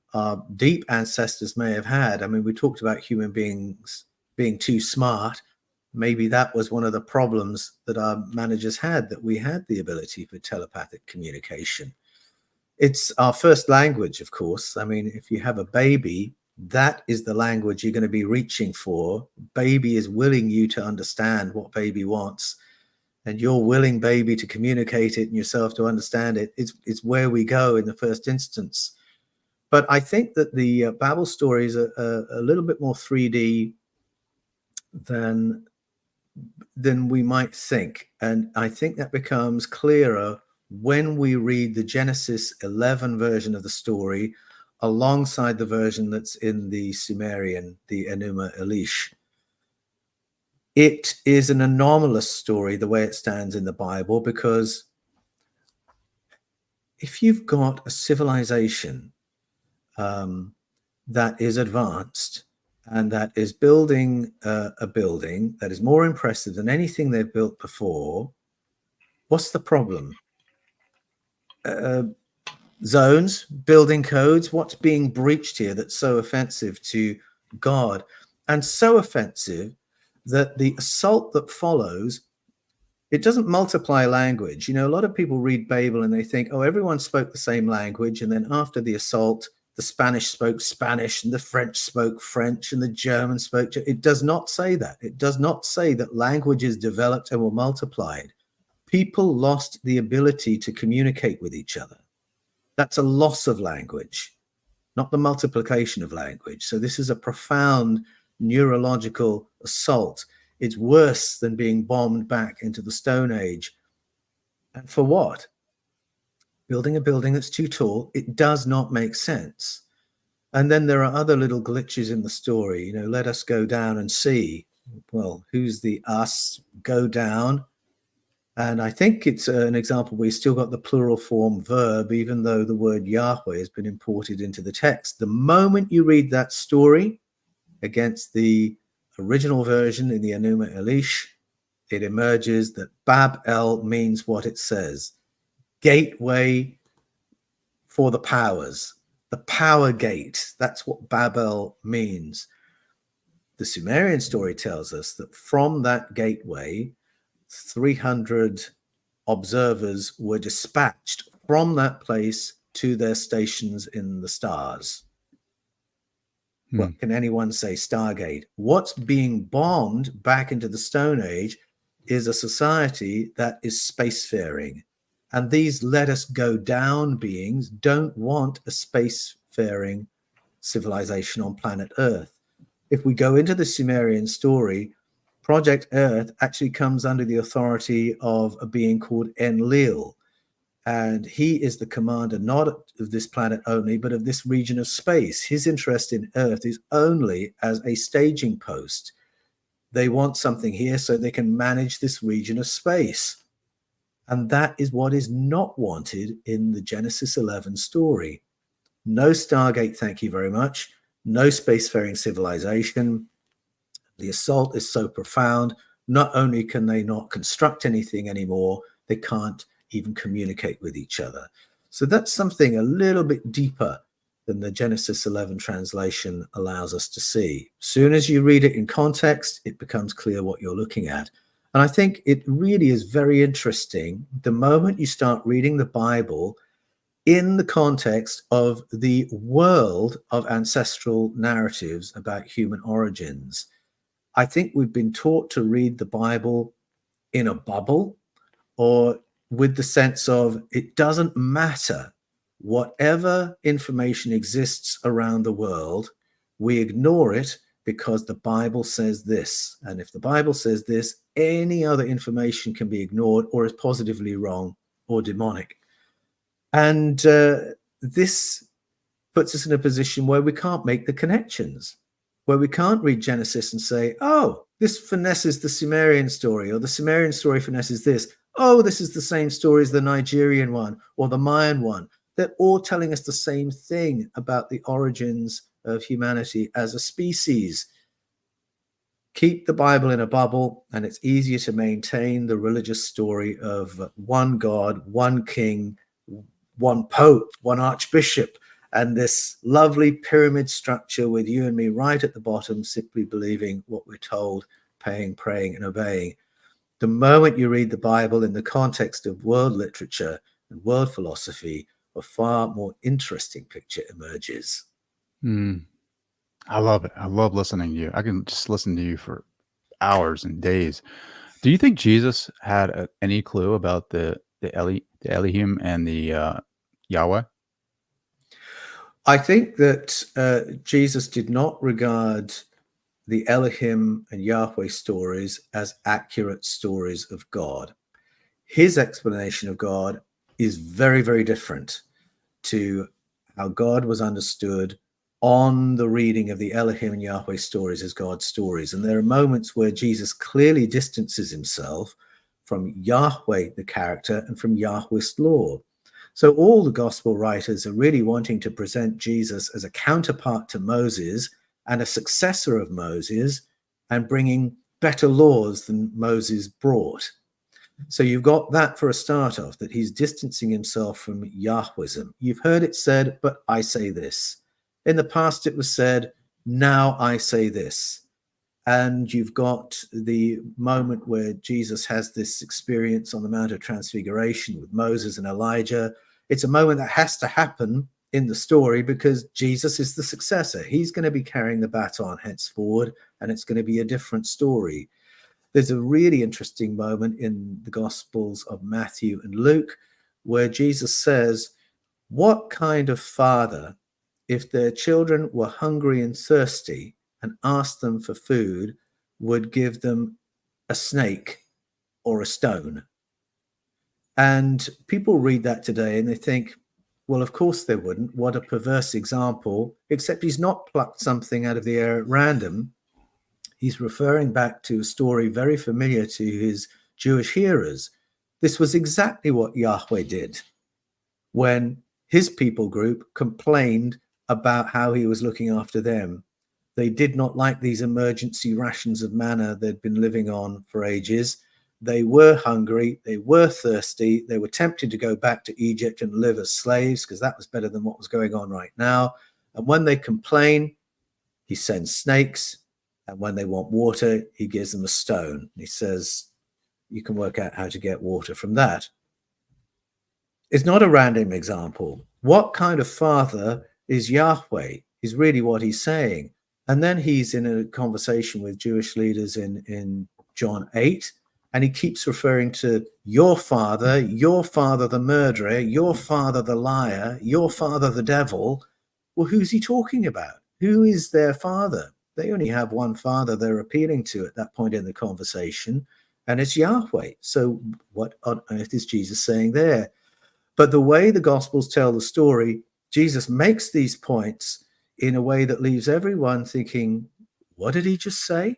deep ancestors may have had. I mean, we talked about human beings being too smart. Maybe that was one of the problems that our managers had, that we had the ability for telepathic communication. It's our first language, of course. I mean, if you have a baby, that is the language you're going to be reaching for. Baby is willing you to understand what baby wants, and you're willing baby to communicate it and yourself to understand it. It's where we go in the first instance. But I think that the Babel stories are a little bit more 3D than we might think. And I think that becomes clearer when we read the Genesis 11 version of the story alongside the version that's in the Sumerian, the Enuma Elish. It is an anomalous story the way it stands in the Bible, because if you've got a civilization that is advanced, and that is building a building that is more impressive than anything they've built before, what's the problem? Zones, building codes, what's being breached here that's so offensive to God, and so offensive that the assault that follows, it doesn't multiply language. You know, a lot of people read Babel and they think, oh, everyone spoke the same language, and then after the assault, the Spanish spoke Spanish and the French spoke French and the German spoke. It does not say that. It does not say that languages developed and were multiplied. People lost the ability to communicate with each other. That's a loss of language, not the multiplication of language. So this is a profound neurological assault. It's worse than being bombed back into the Stone Age. And for what? Building a building that's too tall. It does not make sense. And then there are other little glitches in the story. You know, let us go down and see. Well, who's the us? Go down. And I think it's an example where you still got the plural form verb, even though the word Yahweh has been imported into the text. The moment you read that story against the original version in the Enuma Elish, it emerges that BABEL means what it says: gateway for the powers, the power gate. That's what BABEL means. The Sumerian story tells us that from that gateway, 300 observers were dispatched from that place to their stations in the stars. Well, can anyone say Stargate? What's being bombed back into the Stone Age is a society that is spacefaring. And these let us go down beings don't want a spacefaring civilization on planet Earth. If we go into the Sumerian story, Project Earth actually comes under the authority of a being called Enlil. And he is the commander, not of this planet only, but of this region of space. His interest in Earth is only as a staging post. They want something here so they can manage this region of space. And that is what is not wanted in the Genesis 11 story. No Stargate, thank you very much. No spacefaring civilization. The assault is so profound, not only can they not construct anything anymore, they can't even communicate with each other. So that's something a little bit deeper than the Genesis 11 translation allows us to see. Soon as you read it in context, it becomes clear what you're looking at. And I think it really is very interesting the moment you start reading the Bible in the context of the world of ancestral narratives about human origins. I think we've been taught to read the Bible in a bubble, or with the sense of it doesn't matter whatever information exists around the world, we ignore it because the Bible says this. And if the Bible says this, any other information can be ignored or is positively wrong or demonic. And this puts us in a position where we can't make the connections, where we can't read Genesis and say, oh, this finesses the Sumerian story, or the Sumerian story finesses this. Oh, this is the same story as the Nigerian one or the Mayan one. They're all telling us the same thing about the origins of humanity as a species. Keep the Bible in a bubble, and it's easier to maintain the religious story of one God, one king, one pope, one archbishop, and this lovely pyramid structure with you and me right at the bottom, simply believing what we're told, paying, praying, and obeying. The moment you read the Bible in the context of world literature and world philosophy, a far more interesting picture emerges. I love it. I love listening to you. I can just listen to you for hours and days. Do you think Jesus had any clue about the Elohim and the Yahweh? I think that Jesus did not regard the Elohim and Yahweh stories as accurate stories of God. His explanation of God is very, very different to how God was understood on the reading of the Elohim and Yahweh stories as God's stories. And there are moments where Jesus clearly distances himself from Yahweh, the character, and from Yahweh's law. So all the gospel writers are really wanting to present Jesus as a counterpart to Moses, and a successor of Moses, and bringing better laws than Moses brought. So you've got that for a start off, that he's distancing himself from Yahwism. You've heard it said, but I say this. In the past it was said, now I say this. And you've got the moment where Jesus has this experience on the Mount of Transfiguration with Moses and Elijah. It's a moment that has to happen in the story because Jesus is the successor. He's going to be carrying the baton henceforward, and it's going to be a different story. There's a really interesting moment in the Gospels of Matthew and Luke where Jesus says, what kind of father, if their children were hungry and thirsty and asked them for food, would give them a snake or a stone? And people read that today and they think, well, of course they wouldn't. What a perverse example, except he's not plucked something out of the air at random. He's referring back to a story very familiar to his Jewish hearers. This was exactly what Yahweh did when his people group complained about how he was looking after them. They did not like these emergency rations of manna they'd been living on for ages. They were hungry, they were thirsty, they were tempted to go back to Egypt and live as slaves because that was better than what was going on right now. And when they complain, he sends snakes. And when they want water, he gives them a stone. He says, you can work out how to get water from that. It's not a random example. What kind of father is Yahweh is really what he's saying. And then he's in a conversation with Jewish leaders in John 8, and he keeps referring to your father the murderer, your father the liar, your father the devil. Well, who's he talking about? Who is their father? They only have one father they're appealing to at that point in the conversation, and it's Yahweh. So what on earth is Jesus saying there? But the way the Gospels tell the story, Jesus makes these points in a way that leaves everyone thinking, what did he just say?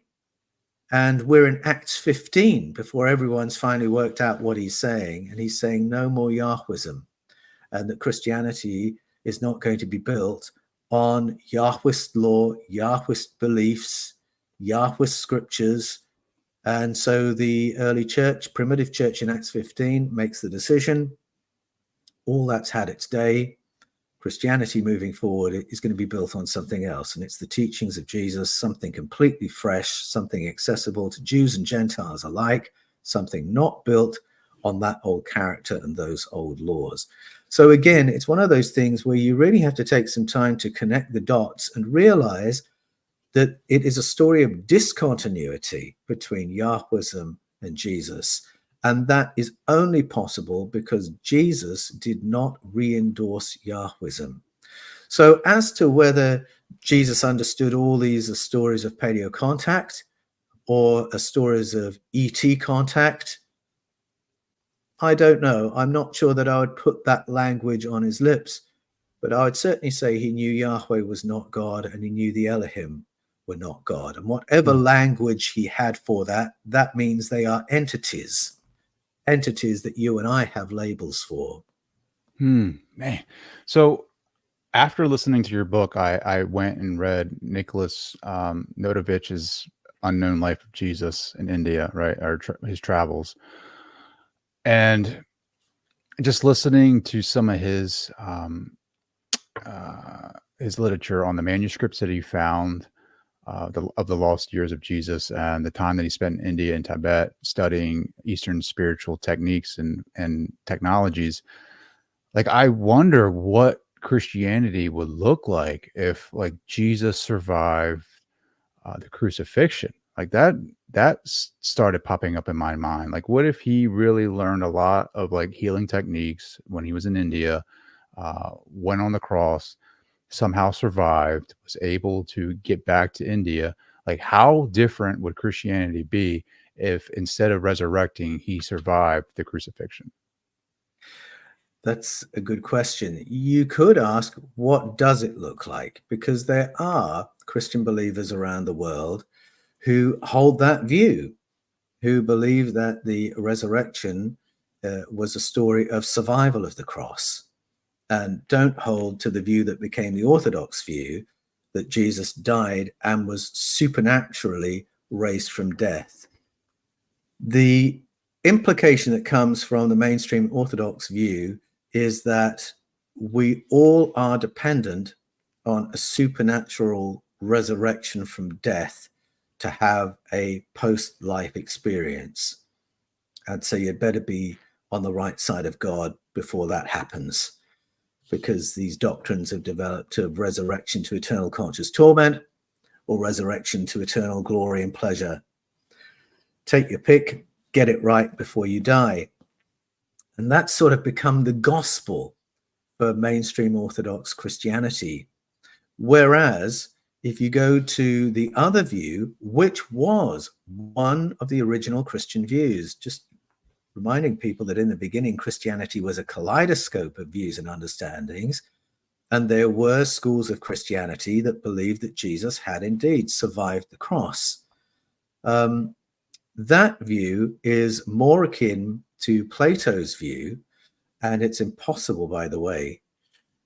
And we're in Acts 15 before everyone's finally worked out what he's saying. And he's saying no more Yahwism, and that Christianity is not going to be built on Yahwist law, Yahwist beliefs, Yahwist scriptures. And so the early church, primitive church in Acts 15 makes the decision. All that's had its day. Christianity moving forward is going to be built on something else. And it's the teachings of Jesus, something completely fresh, something accessible to Jews and Gentiles alike, something not built on that old character and those old laws. So again, it's one of those things where you really have to take some time to connect the dots and realize that it is a story of discontinuity between Yahwism and Jesus. And that is only possible because Jesus did not re-endorse Yahwism. So as to whether Jesus understood all these as stories of paleo contact or as stories of ET contact, I don't know. I'm not sure that I would put that language on his lips, but I would certainly say he knew Yahweh was not God and he knew the Elohim were not God. And whatever language he had for that, that means they are entities that you and I have labels for. Man. So after listening to your book, I went and read Nicholas Notovich's Unknown Life of Jesus in India, right? Or his travels. And just listening to some of his literature on the manuscripts that he found of the lost years of Jesus and the time that he spent in India and Tibet studying Eastern spiritual techniques and technologies. Like, I wonder what Christianity would look like if like Jesus survived the crucifixion. Like that started popping up in my mind. Like, what if he really learned a lot of like healing techniques when he was in India, went on the cross, somehow survived, was able to get back to India? Like, how different would Christianity be if instead of resurrecting, he survived the crucifixion? That's a good question. You could ask, what does it look like? Because there are Christian believers around the world who hold that view, who believe that the resurrection was a story of survival of the cross, and don't hold to the view that became the Orthodox view, that Jesus died and was supernaturally raised from death. The implication that comes from the mainstream Orthodox view is that we all are dependent on a supernatural resurrection from death to have a post-life experience. And so you'd better be on the right side of God before that happens, because these doctrines have developed of resurrection to eternal conscious torment or resurrection to eternal glory and pleasure. Take your pick, get it right before you die. And that's sort of become the gospel for mainstream Orthodox Christianity. Whereas if you go to the other view, which was one of the original Christian views, just reminding people that in the beginning, Christianity was a kaleidoscope of views and understandings. And there were schools of Christianity that believed that Jesus had indeed survived the cross. That view is more akin to Plato's view, and it's impossible, by the way,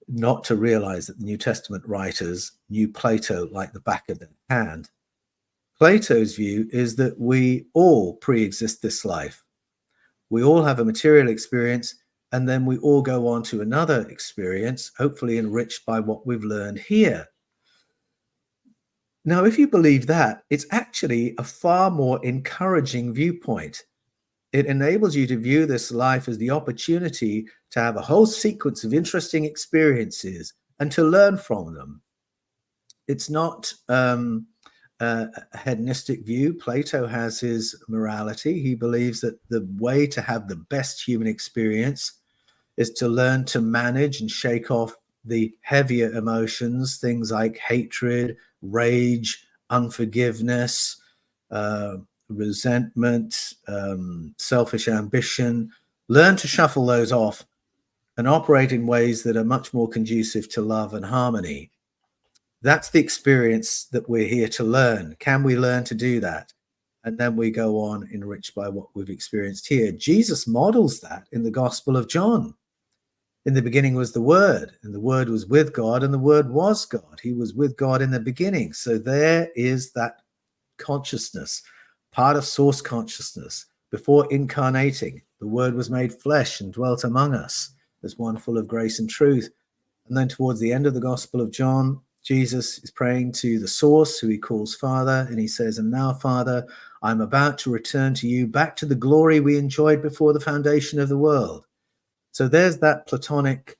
not to realize that the New Testament writers knew Plato like the back of their hand. Plato's view is that we all pre-exist this life. We all have a material experience, and then we all go on to another experience, hopefully enriched by what we've learned here. Now, if you believe that, it's actually a far more encouraging viewpoint. It enables you to view this life as the opportunity to have a whole sequence of interesting experiences and to learn from them. It's not a hedonistic view. Plato has his morality. He believes that the way to have the best human experience is to learn to manage and shake off the heavier emotions, things like hatred, rage, unforgiveness, resentment, selfish ambition. Learn to shuffle those off and operate in ways that are much more conducive to love and harmony. That's the experience that we're here to learn. Can we learn to do that? And then we go on enriched by what we've experienced here. Jesus models that in the Gospel of John. In the beginning was the Word, and the Word was with God, and the Word was God. He was with God in the beginning. So there is that consciousness, part of source consciousness. Before incarnating, the Word was made flesh and dwelt among us as one full of grace and truth. And then towards the end of the Gospel of John, Jesus is praying to the source, who he calls Father, and he says, "And now, Father, I'm about to return to you back to the glory we enjoyed before the foundation of the world." So there's that Platonic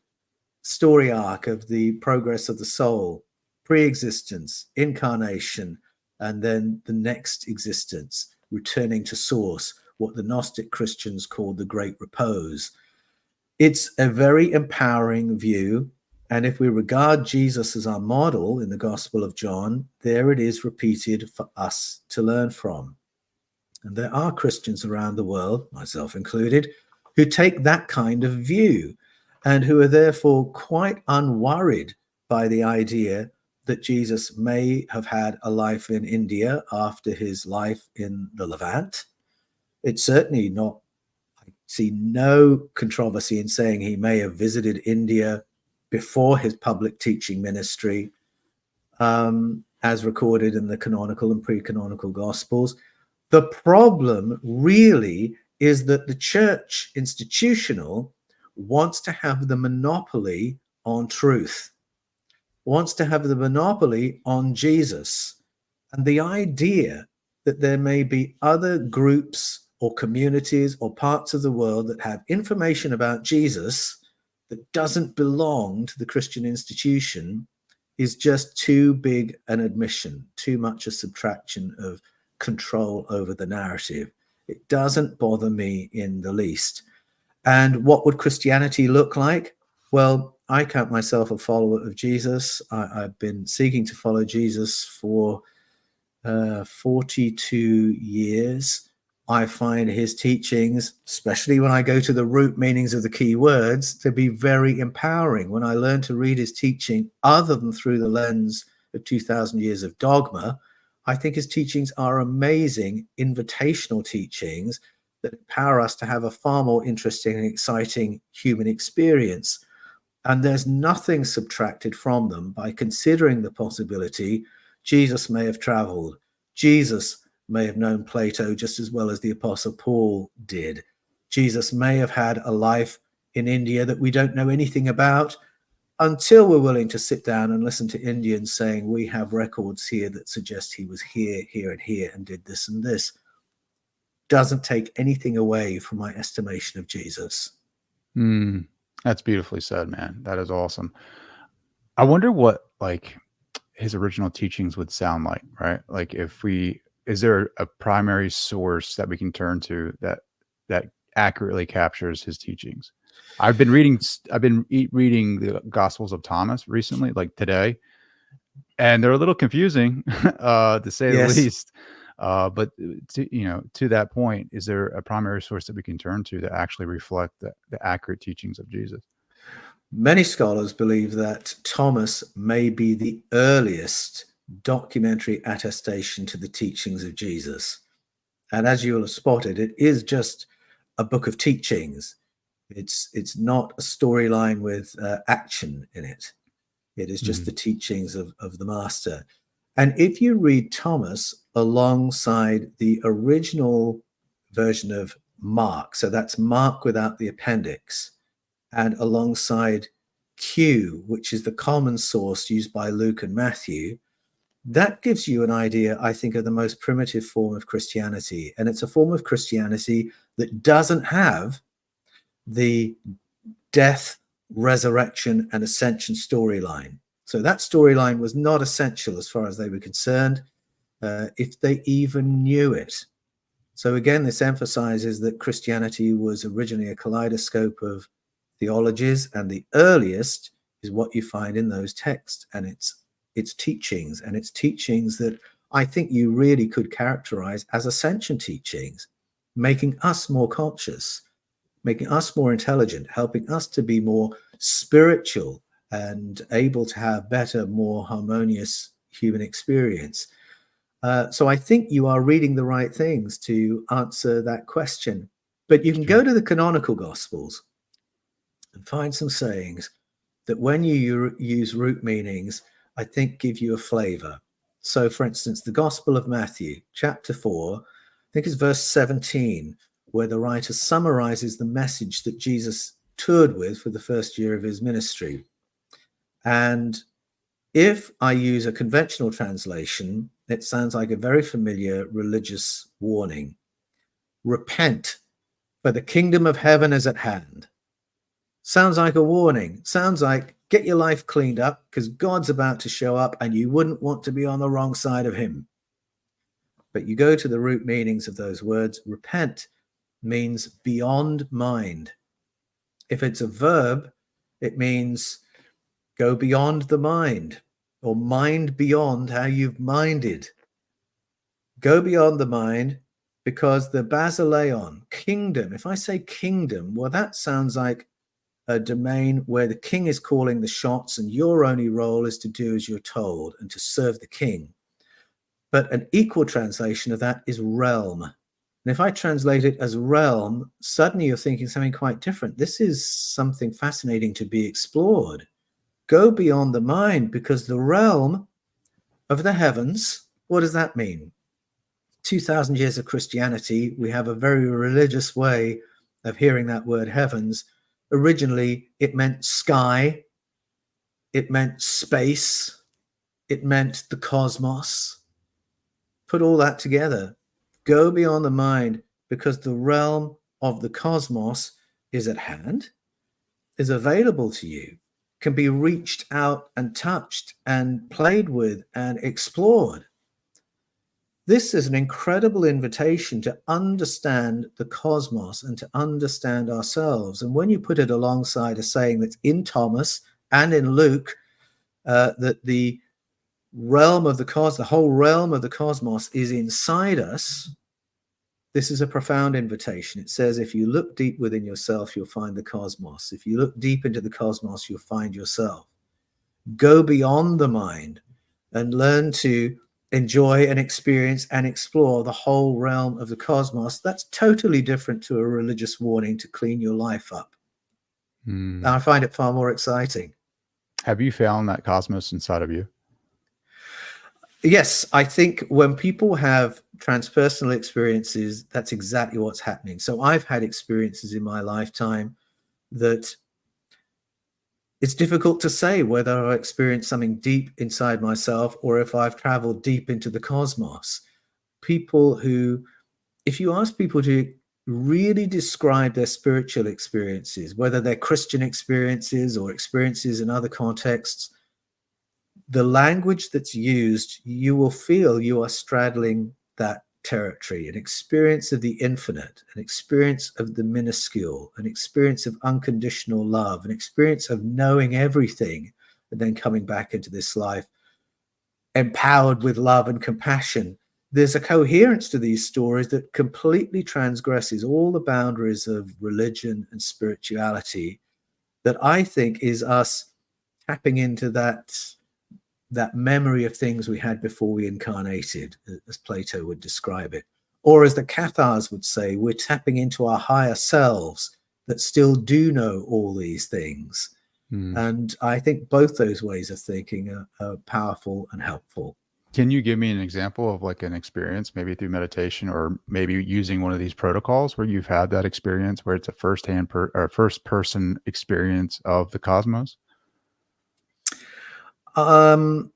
story arc of the progress of the soul, pre-existence, incarnation, and then the next existence, returning to source, what the Gnostic Christians called the Great Repose. It's a very empowering view. And if we regard Jesus as our model in the Gospel of John, there it is repeated for us to learn from. And there are Christians around the world, myself included, who take that kind of view and who are therefore quite unworried by the idea that Jesus may have had a life in India after his life in the Levant. It's certainly not, I see no controversy in saying he may have visited India before his public teaching ministry, as recorded in the canonical and pre-canonical Gospels. The problem really is that the church institutional wants to have the monopoly on truth, wants to have the monopoly on Jesus. And the idea that there may be other groups or communities or parts of the world that have information about Jesus that doesn't belong to the Christian institution is just too big an admission, too much a subtraction of control over the narrative. It doesn't bother me in the least. And what would Christianity look like? Well, I count myself a follower of Jesus. I've been seeking to follow Jesus for 42 years. I find his teachings, especially when I go to the root meanings of the key words, to be very empowering. When I learn to read his teaching other than through the lens of 2,000 years of dogma, I think his teachings are amazing invitational teachings that empower us to have a far more interesting and exciting human experience. And there's nothing subtracted from them by considering the possibility Jesus may have traveled. Jesus may have known Plato just as well as the Apostle Paul did. Jesus may have had a life in India that we don't know anything about until we're willing to sit down and listen to Indians saying, we have records here that suggest he was here, here, and here, and did this and this. Doesn't take anything away from my estimation of Jesus. That's beautifully said, man. That is awesome. I wonder what like his original teachings would sound like, right? Like is there a primary source that we can turn to that accurately captures his teachings? I've been reading the Gospels of Thomas recently, like today, and they're a little confusing, to say the least. But to that point, is there a primary source that we can turn to that actually reflect the accurate teachings of Jesus? Many scholars believe that Thomas may be the earliest documentary attestation to the teachings of Jesus. And as you will have spotted, it is just a book of teachings. It's not a storyline with action in it. It is just the teachings of the master. And if you read Thomas alongside the original version of Mark, so that's Mark without the appendix, and alongside Q, which is the common source used by Luke and Matthew, that gives you an idea, I think, of the most primitive form of Christianity. And it's a form of Christianity that doesn't have the death, resurrection, and ascension storyline. So that storyline was not essential as far as they were concerned, if they even knew it. So again, this emphasizes that Christianity was originally a kaleidoscope of theologies, and the earliest is what you find in those texts, and its teachings, and its teachings that I think you really could characterize as ascension teachings, making us more conscious, making us more intelligent, helping us to be more spiritual and able to have better, more harmonious human experience. So I think you are reading the right things to answer that question. But you can go to the canonical Gospels and find some sayings that when you use root meanings, I think give you a flavor. So for instance, the Gospel of Matthew, chapter 4, I think it's verse 17, where the writer summarizes the message that Jesus toured with for the first year of his ministry. And if I use a conventional translation, it sounds like a very familiar religious warning. Repent, for the kingdom of heaven is at hand. Sounds like a warning. Sounds like get your life cleaned up because God's about to show up and you wouldn't want to be on the wrong side of him. But you go to the root meanings of those words. Repent means beyond mind. If it's a verb, it means go beyond the mind, or mind beyond how you've minded. Go beyond the mind, because the basileon, kingdom, if I say kingdom, well, that sounds like a domain where the king is calling the shots and your only role is to do as you're told and to serve the king. But an equal translation of that is realm. And if I translate it as realm, suddenly you're thinking something quite different. This is something fascinating to be explored. Go beyond the mind, because the realm of the heavens, what does that mean? 2,000 years of Christianity, we have a very religious way of hearing that word heavens. Originally, it meant sky, it meant space, it meant the cosmos. Put all that together. Go beyond the mind, because the realm of the cosmos is at hand, is available to you, can be reached out and touched and played with and explored. This is an incredible invitation to understand the cosmos and to understand ourselves. And when you put it alongside a saying that's in Thomas and in Luke, that the realm of the whole realm of the cosmos is inside us, this is a profound invitation. It says, if you look deep within yourself, you'll find the cosmos. If you look deep into the cosmos, you'll find yourself. Go beyond the mind and learn to enjoy and experience and explore the whole realm of the cosmos. That's totally different to a religious warning to clean your life up. Hmm. And I find it far more exciting. Have you found that cosmos inside of you? Yes, I think when people have transpersonal experiences, that's exactly what's happening. So I've had experiences in my lifetime that it's difficult to say whether I experienced something deep inside myself or if I've traveled deep into the cosmos. People who, if you ask people to really describe their spiritual experiences, whether they're Christian experiences or experiences in other contexts, the language that's used, you will feel you are straddling that territory, an experience of the infinite, an experience of the minuscule, an experience of unconditional love, an experience of knowing everything and then coming back into this life empowered with love and compassion. There's a coherence to these stories that completely transgresses all the boundaries of religion and spirituality that I think is us tapping into that memory of things we had before we incarnated, as Plato would describe it. Or as the Cathars would say, we're tapping into our higher selves that still do know all these things. Hmm. And I think both those ways of thinking are powerful and helpful. Can you give me an example of like an experience, maybe through meditation or maybe using one of these protocols where you've had that experience where it's a or first person experience of the cosmos? In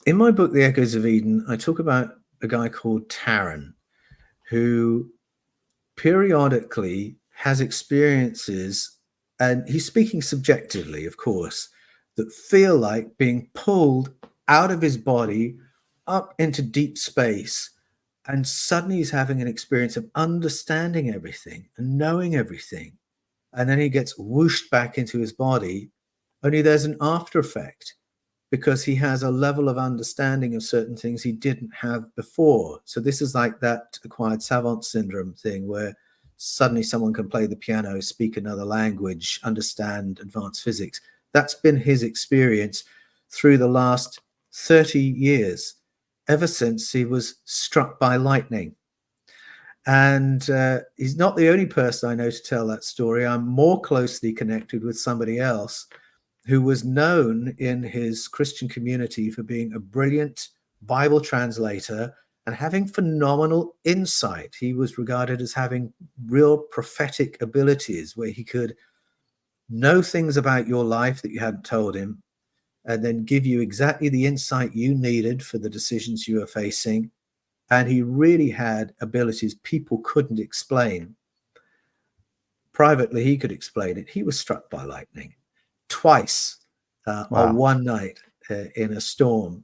my book, The Echoes of Eden, I talk about a guy called Taran who periodically has experiences, and he's speaking subjectively, of course, that feel like being pulled out of his body up into deep space. And suddenly he's having an experience of understanding everything and knowing everything. And then he gets whooshed back into his body. Only there's an after effect because he has a level of understanding of certain things he didn't have before. So this is like that acquired savant syndrome thing where suddenly someone can play the piano, speak another language, understand advanced physics. That's been his experience through the last 30 years, ever since he was struck by lightning. And he's not the only person I know to tell that story. I'm more closely connected with somebody else who was known in his Christian community for being a brilliant Bible translator and having phenomenal insight. He was regarded as having real prophetic abilities where he could know things about your life that you hadn't told him and then give you exactly the insight you needed for the decisions you were facing. And he really had abilities people couldn't explain. Privately, he could explain it. He was struck by lightning twice on Wow. one night in a storm.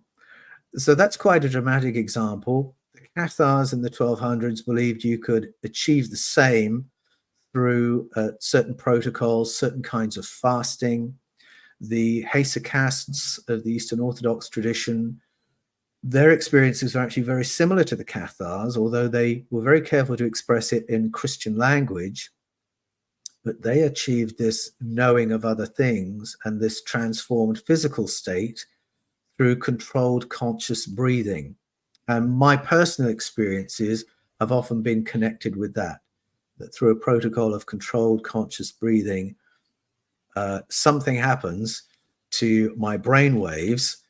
So that's quite a dramatic example. The Cathars in the 1200s believed you could achieve the same through certain protocols, certain kinds of fasting. The Hesychasts of the Eastern Orthodox tradition, their experiences are actually very similar to the Cathars, although they were very careful to express it in Christian language. But they achieved this knowing of other things and this transformed physical state through controlled conscious breathing. And my personal experiences have often been connected with that through a protocol of controlled conscious breathing, something happens to my brain waves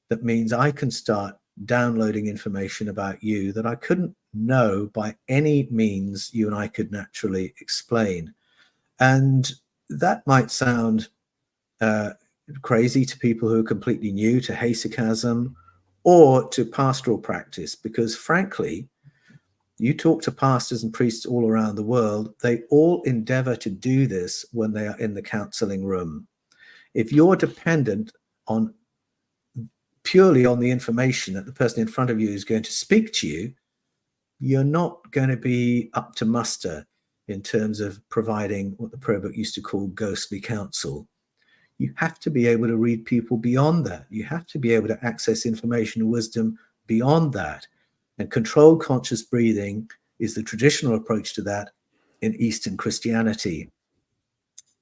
that means I can start downloading information about you that I couldn't know by any means you and I could naturally explain. And that might sound crazy to people who are completely new to hesychasm or to pastoral practice, because frankly, you talk to pastors and priests all around the world, they all endeavor to do this when they are in the counseling room. If you're dependent on purely on the information that the person in front of you is going to speak to you, you're not going to be up to muster in terms of providing what the prayer book used to call ghostly counsel. You have to be able to read people beyond that. You have to be able to access information and wisdom beyond that. And controlled conscious breathing is the traditional approach to that in Eastern Christianity.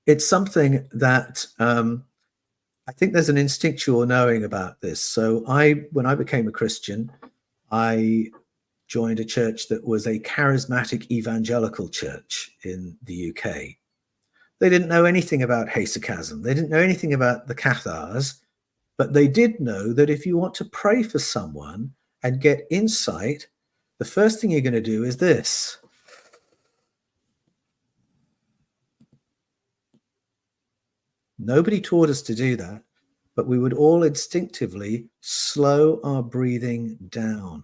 It's something that I think there's an instinctual knowing about this. So when I became a Christian, I joined a church that was a charismatic evangelical church in the UK. They didn't know anything about hesychasm. They didn't know anything about the cathars, but they did know that if you want to pray for someone and get insight, the first thing you're going to do is this. Nobody taught us to do that, but we would all instinctively slow our breathing down.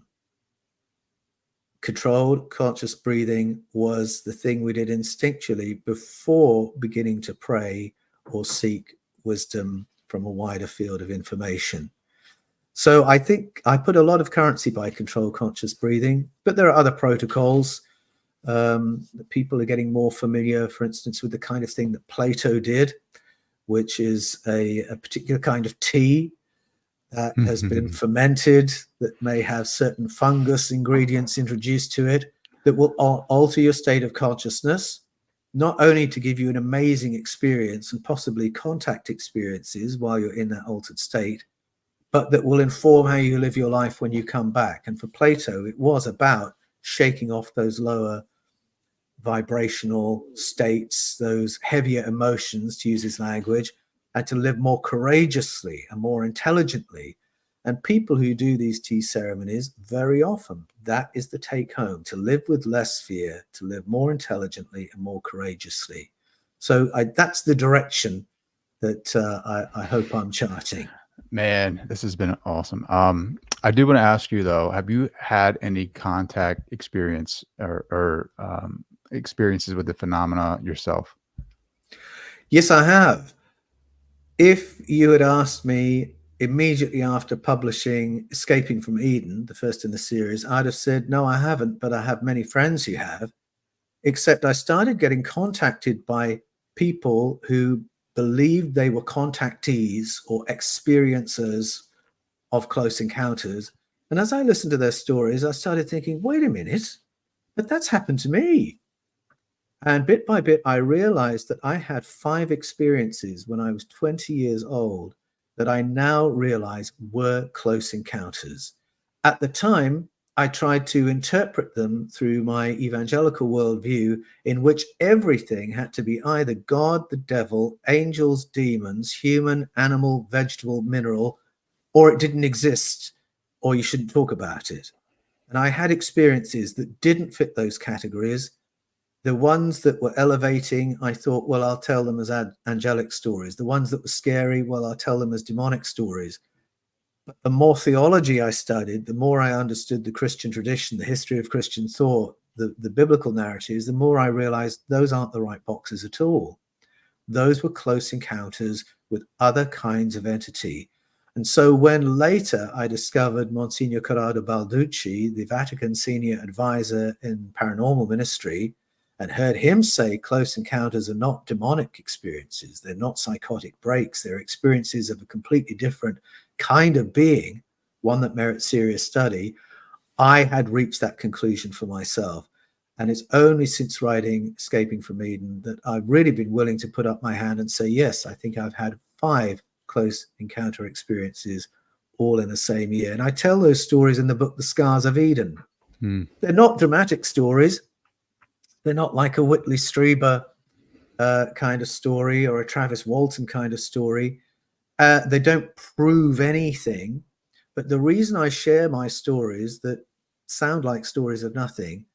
Controlled conscious breathing was the thing we did instinctually before beginning to pray or seek wisdom from a wider field of information. So I think I put a lot of currency by controlled conscious breathing, but there are other protocols. People are getting more familiar, for instance, with the kind of thing that Plato did, which is a particular kind of tea that has been fermented, that may have certain fungus ingredients introduced to it, that will alter your state of consciousness, not only to give you an amazing experience and possibly contact experiences while you're in that altered state, but that will inform how you live your life when you come back. And for Plato, it was about shaking off those lower vibrational states, those heavier emotions, to use his language, and to live more courageously and more intelligently. And people who do these tea ceremonies, very often, that is the take home: to live with less fear, to live more intelligently and more courageously. So that's the direction that I hope I'm charting. Man, this has been awesome. I do want to ask you though, have you had any contact experience or experiences with the phenomena yourself? Yes, I have. If you had asked me immediately after publishing Escaping from Eden, the first in the series, I'd have said, no, I haven't, but I have many friends who have, except I started getting contacted by people who believed they were contactees or experiencers of close encounters. And as I listened to their stories, I started thinking, wait a minute, but that's happened to me. And bit by bit, I realized that I had 5 experiences when I was 20 years old that I now realize were close encounters. At the time, I tried to interpret them through my evangelical worldview, in which everything had to be either God, the devil, angels, demons, human, animal, vegetable, mineral, or it didn't exist, or you shouldn't talk about it. And I had experiences that didn't fit those categories. The ones that were elevating, I thought, well, I'll tell them as angelic stories. The ones that were scary, well, I'll tell them as demonic stories. But the more theology I studied, the more I understood the Christian tradition, the history of Christian thought, the biblical narratives, the more I realized those aren't the right boxes at all. Those were close encounters with other kinds of entity. And so when later I discovered Monsignor Corrado Balducci, the Vatican senior advisor in paranormal ministry, and heard him say close encounters are not demonic experiences, they're not psychotic breaks, they're experiences of a completely different kind of being, one that merits serious study, I had reached that conclusion for myself. And it's only since writing Escaping from Eden that I've really been willing to put up my hand and say, yes, I think I've had 5 close encounter experiences all in the same year. And I tell those stories in the book, The Scars of Eden. They're not dramatic stories. They're not like a Whitley Strieber kind of story or a Travis Walton kind of story. They don't prove anything. But the reason I share my stories that sound like stories of nothing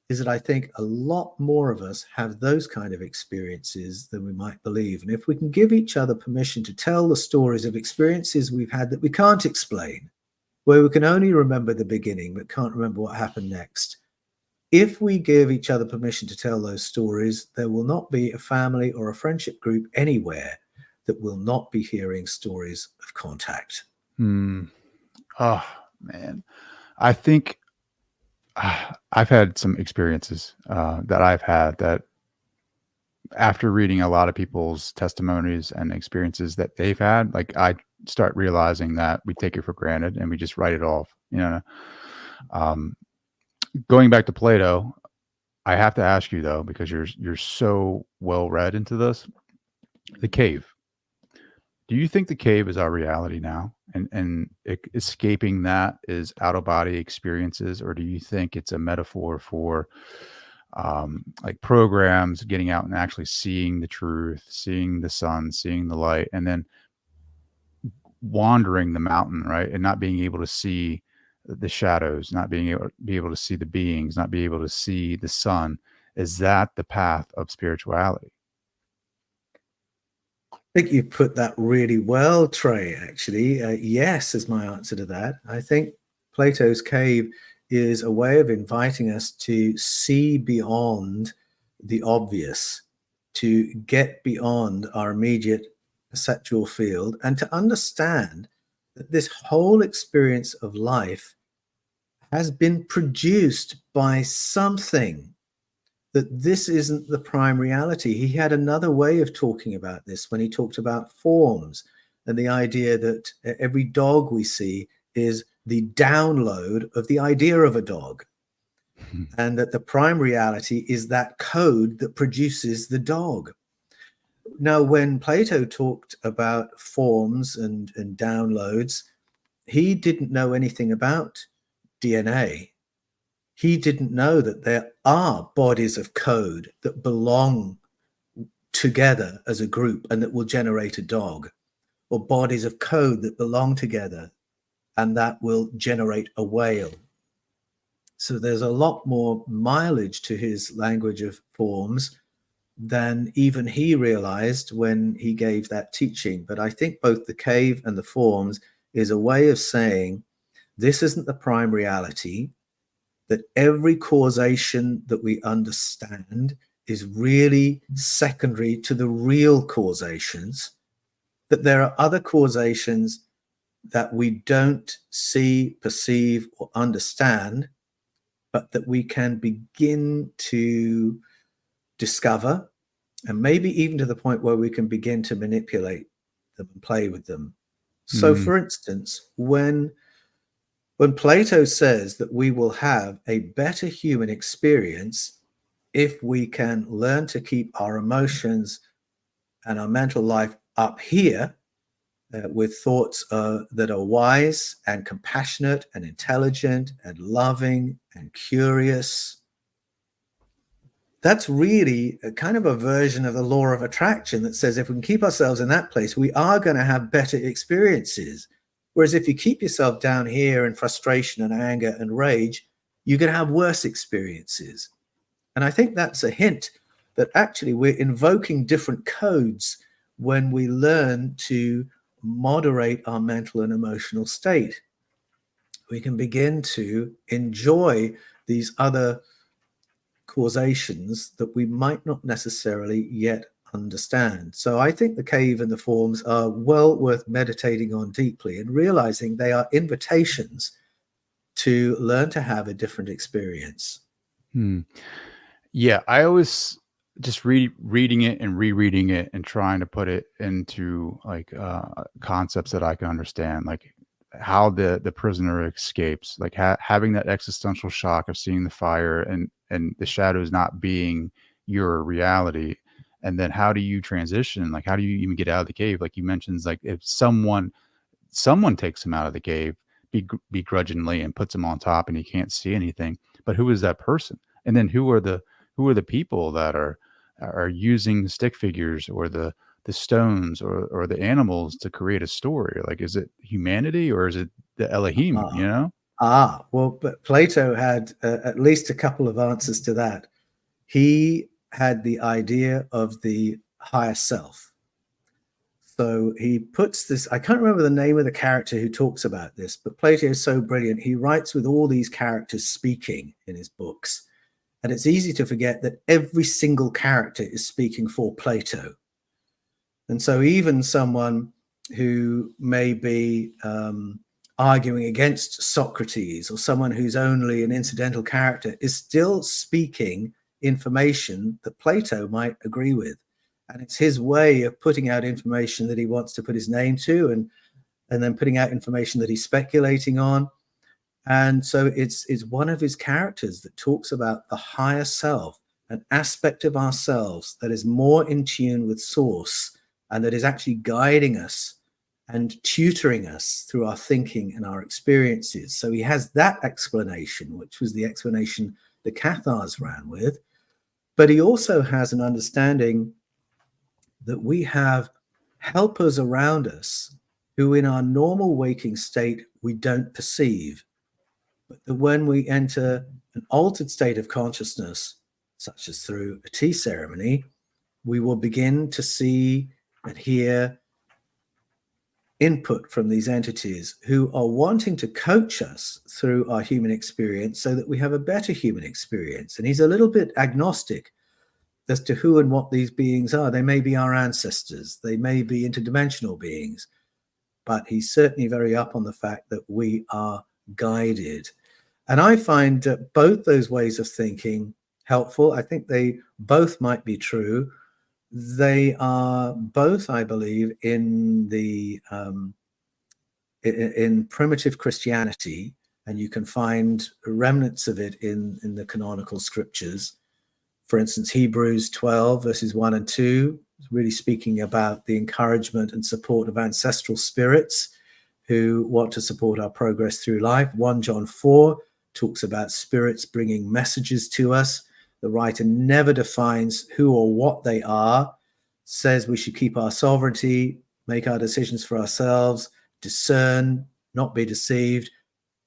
is that I think a lot more of us have those kind of experiences than we might believe. And if we can give each other permission to tell the stories of experiences we've had that we can't explain, where we can only remember the beginning but can't remember what happened next, if we give each other permission to tell those stories, there will not be a family or a friendship group anywhere that will not be hearing stories of contact. Oh, man. I think I've had some experiences that I've had that after reading a lot of people's testimonies and experiences that they've had, like I start realizing that we take it for granted and we just write it off, you know. Going back to Plato, I have to ask you though, because you're so well read into this, the cave. Do you think the cave is our reality now, and escaping that is out of body experiences, or do you think it's a metaphor for like programs, getting out and actually seeing the truth, seeing the sun, seeing the light, and then wandering the mountain, right? And not being able to see the shadows, not being able to see the beings, not be able to see the sun. Is that the path of spirituality? I think you put that really well, Trey, actually. Yes, is my answer to that. I think Plato's cave is a way of inviting us to see beyond the obvious, to get beyond our immediate perceptual field, and to understand that this whole experience of life has been produced by something, that this isn't the prime reality. He had another way of talking about this when he talked about forms and the idea that every dog we see is the download of the idea of a dog, and that the prime reality is that code that produces the dog. Now, when Plato talked about forms and downloads, he didn't know anything about DNA. He didn't know that there are bodies of code that belong together as a group and that will generate a dog, or bodies of code that belong together and that will generate a whale. So there's a lot more mileage to his language of forms than even he realized when he gave that teaching. But I think both the cave and the forms is a way of saying this isn't the prime reality, that every causation that we understand is really secondary to the real causations, that there are other causations that we don't see, perceive, or understand, but that we can begin to discover, and maybe even to the point where we can begin to manipulate them and play with them. So, for instance, when Plato says that we will have a better human experience if we can learn to keep our emotions and our mental life up here, with thoughts that are wise and compassionate and intelligent and loving and curious, that's really a kind of a version of the law of attraction that says if we can keep ourselves in that place, we are going to have better experiences. Whereas if you keep yourself down here in frustration and anger and rage, you're going to have worse experiences. And I think that's a hint that actually we're invoking different codes when we learn to moderate our mental and emotional state. We can begin to enjoy these other causations that we might not necessarily yet understand. So I think the cave and the forms are well worth meditating on deeply and realizing they are invitations to learn to have a different experience. Yeah, I always just reading it and rereading it and trying to put it into like concepts that I can understand, like how the prisoner escapes, like having that existential shock of seeing the fire and the shadows not being your reality, and then how do you transition? Like how do you even get out of the cave? Like you mentioned, like if someone takes him out of the cave begrudgingly and puts him on top and he can't see anything, but who is that person? And then who are the people that are using the stick figures or the stones or the animals to create a story? Like, is it humanity or is it the Elohim, you know? Well, but Plato had at least a couple of answers to that. He had the idea of the higher self. So he puts this, I can't remember the name of the character who talks about this, but Plato is so brilliant. He writes with all these characters speaking in his books. And it's easy to forget that every single character is speaking for Plato. And so even someone who may be arguing against Socrates, or someone who's only an incidental character, is still speaking information that Plato might agree with. And it's his way of putting out information that he wants to put his name to, and then putting out information that he's speculating on. And so it's one of his characters that talks about the higher self, an aspect of ourselves that is more in tune with source and that is actually guiding us and tutoring us through our thinking and our experiences. So he has that explanation, which was the explanation the Cathars ran with. But he also has an understanding that we have helpers around us who in our normal waking state we don't perceive. But when we enter an altered state of consciousness, such as through a tea ceremony, we will begin to see and hear input from these entities who are wanting to coach us through our human experience so that we have a better human experience. And he's a little bit agnostic as to who and what these beings are. They may be our ancestors, they may be interdimensional beings, but he's certainly very up on the fact that we are guided. And I find both those ways of thinking helpful. I think they both might be true. They are both, I believe, in the in primitive Christianity, and you can find remnants of it in the canonical scriptures. For instance, Hebrews 12, verses 1 and 2, is really speaking about the encouragement and support of ancestral spirits who want to support our progress through life. 1 John 4 talks about spirits bringing messages to us. The writer never defines who or what they are, says we should keep our sovereignty, make our decisions for ourselves, discern, not be deceived.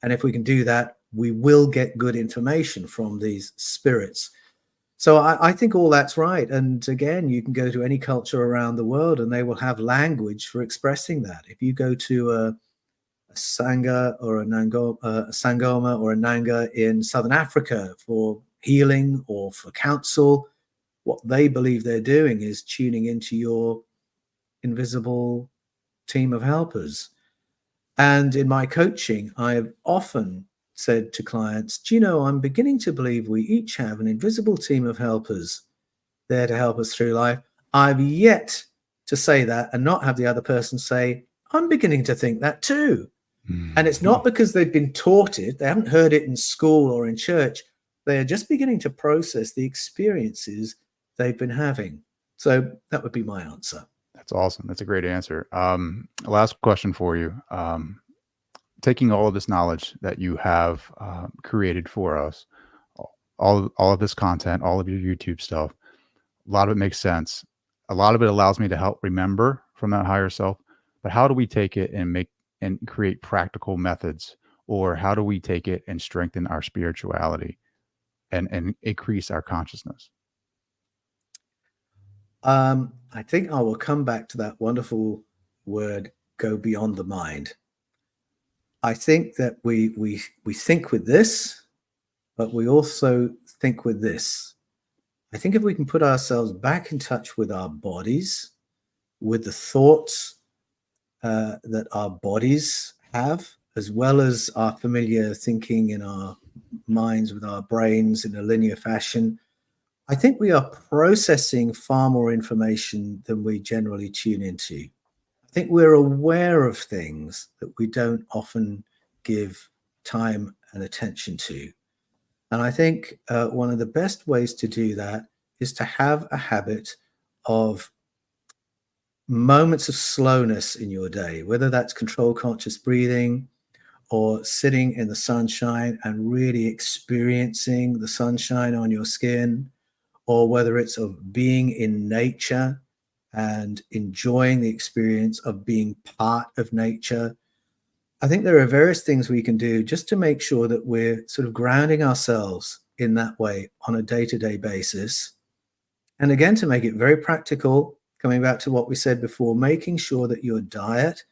And if we can do that, we will get good information from these spirits. So I think all that's right. And again, you can go to any culture around the world and they will have language for expressing that. If you go to a Sangha or a Sangoma or a Nanga in Southern Africa for healing or for counsel, what they believe they're doing is tuning into your invisible team of helpers. And in my coaching, I have often said to clients, do you know, I'm beginning to believe we each have an invisible team of helpers there to help us through life. I've yet to say that and not have the other person say, I'm beginning to think that too. And it's not because they've been taught it, they haven't heard it in school or in church. They are just beginning to process the experiences they've been having. So that would be my answer. That's awesome. That's a great answer. Last question for you. Taking all of this knowledge that you have created for us, all of this content, all of your YouTube stuff, a lot of it makes sense. A lot of it allows me to help remember from that higher self. But how do we take it and create practical methods, or how do we take it and strengthen our spirituality and increase our consciousness? I think I will come back to that wonderful word, go beyond the mind. I think that we think with this, but we also think with this. I think if we can put ourselves back in touch with our bodies, with the thoughts that our bodies have, as well as our familiar thinking in our minds with our brains in a linear fashion, I think we are processing far more information than we generally tune into. I think we're aware of things that we don't often give time and attention to. And I think one of the best ways to do that is to have a habit of moments of slowness in your day, whether that's controlled conscious breathing or sitting in the sunshine and really experiencing the sunshine on your skin, or whether it's of being in nature and enjoying the experience of being part of nature. I think there are various things we can do just to make sure that we're sort of grounding ourselves in that way on a day-to-day basis. And again, to make it very practical, coming back to what we said before, making sure that your diet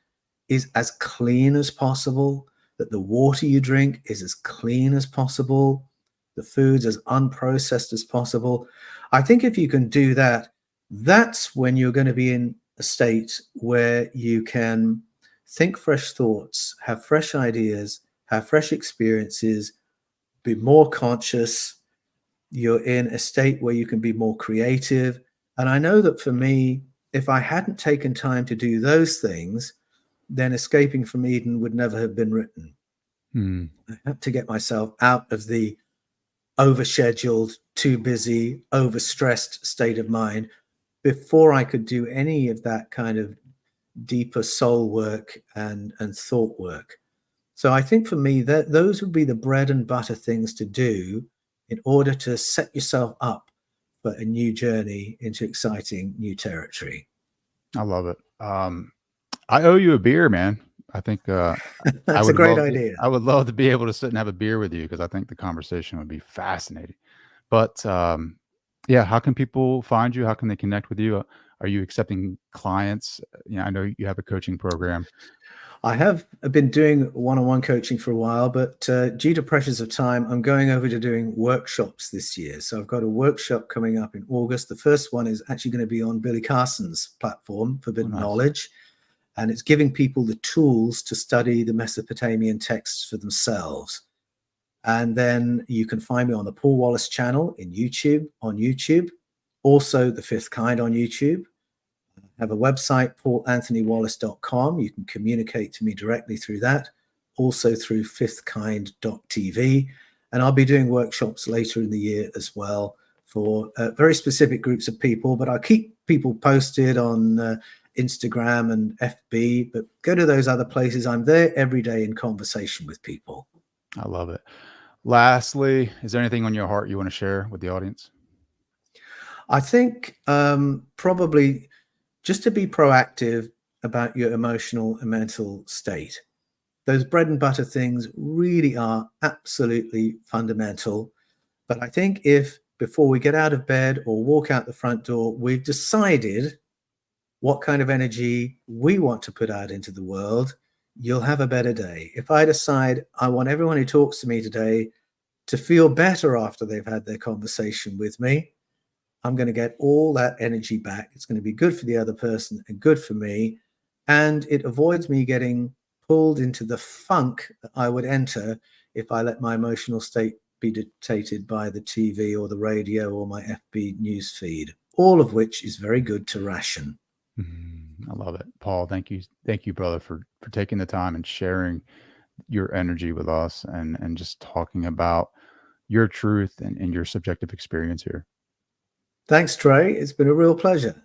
is as clean as possible, that the water you drink is as clean as possible, the food's as unprocessed as possible. I think if you can do that, that's when you're going to be in a state where you can think fresh thoughts, have fresh ideas, have fresh experiences, be more conscious. You're in a state where you can be more creative. And I know that for me, if I hadn't taken time to do those things, then Escaping from Eden would never have been written. I had to get myself out of the overscheduled, too busy, overstressed state of mind before I could do any of that kind of deeper soul work and thought work. So I think for me, that those would be the bread and butter things to do in order to set yourself up but a new journey into exciting new territory. I love it. I owe you a beer, man. I think That's a great idea. I would love to be able to sit and have a beer with you because I think the conversation would be fascinating. But yeah, how can people find you? How can they connect with you? Are you accepting clients? I know you have a coaching program. I have been doing one-on-one coaching for a while, but due to pressures of time, I'm going over to doing workshops this year. So I've got a workshop coming up in August. The first one is actually going to be on Billy Carson's platform, Forbidden Nice. Knowledge. And it's giving people the tools to study the Mesopotamian texts for themselves. And then you can find me on the Paul Wallis channel on YouTube, also The Fifth Kind on YouTube. I have a website, paulanthonywallis.com. You can communicate to me directly through that, also through fifthkind.tv. And I'll be doing workshops later in the year as well for very specific groups of people, but I'll keep people posted on Instagram and FB, but go to those other places. I'm there every day in conversation with people. I love it. Lastly, is there anything on your heart you want to share with the audience? I think probably just to be proactive about your emotional and mental state. Those bread and butter things really are absolutely fundamental. But I think if before we get out of bed or walk out the front door, we've decided what kind of energy we want to put out into the world, you'll have a better day. If I decide I want everyone who talks to me today to feel better after they've had their conversation with me, I'm going to get all that energy back. It's going to be good for the other person and good for me. And it avoids me getting pulled into the funk that I would enter if I let my emotional state be dictated by the TV or the radio or my FB news feed, all of which is very good to ration. I love it. Paul, thank you. Thank you, brother, for taking the time and sharing your energy with us and just talking about your truth and your subjective experience here. Thanks, Trey. It's been a real pleasure.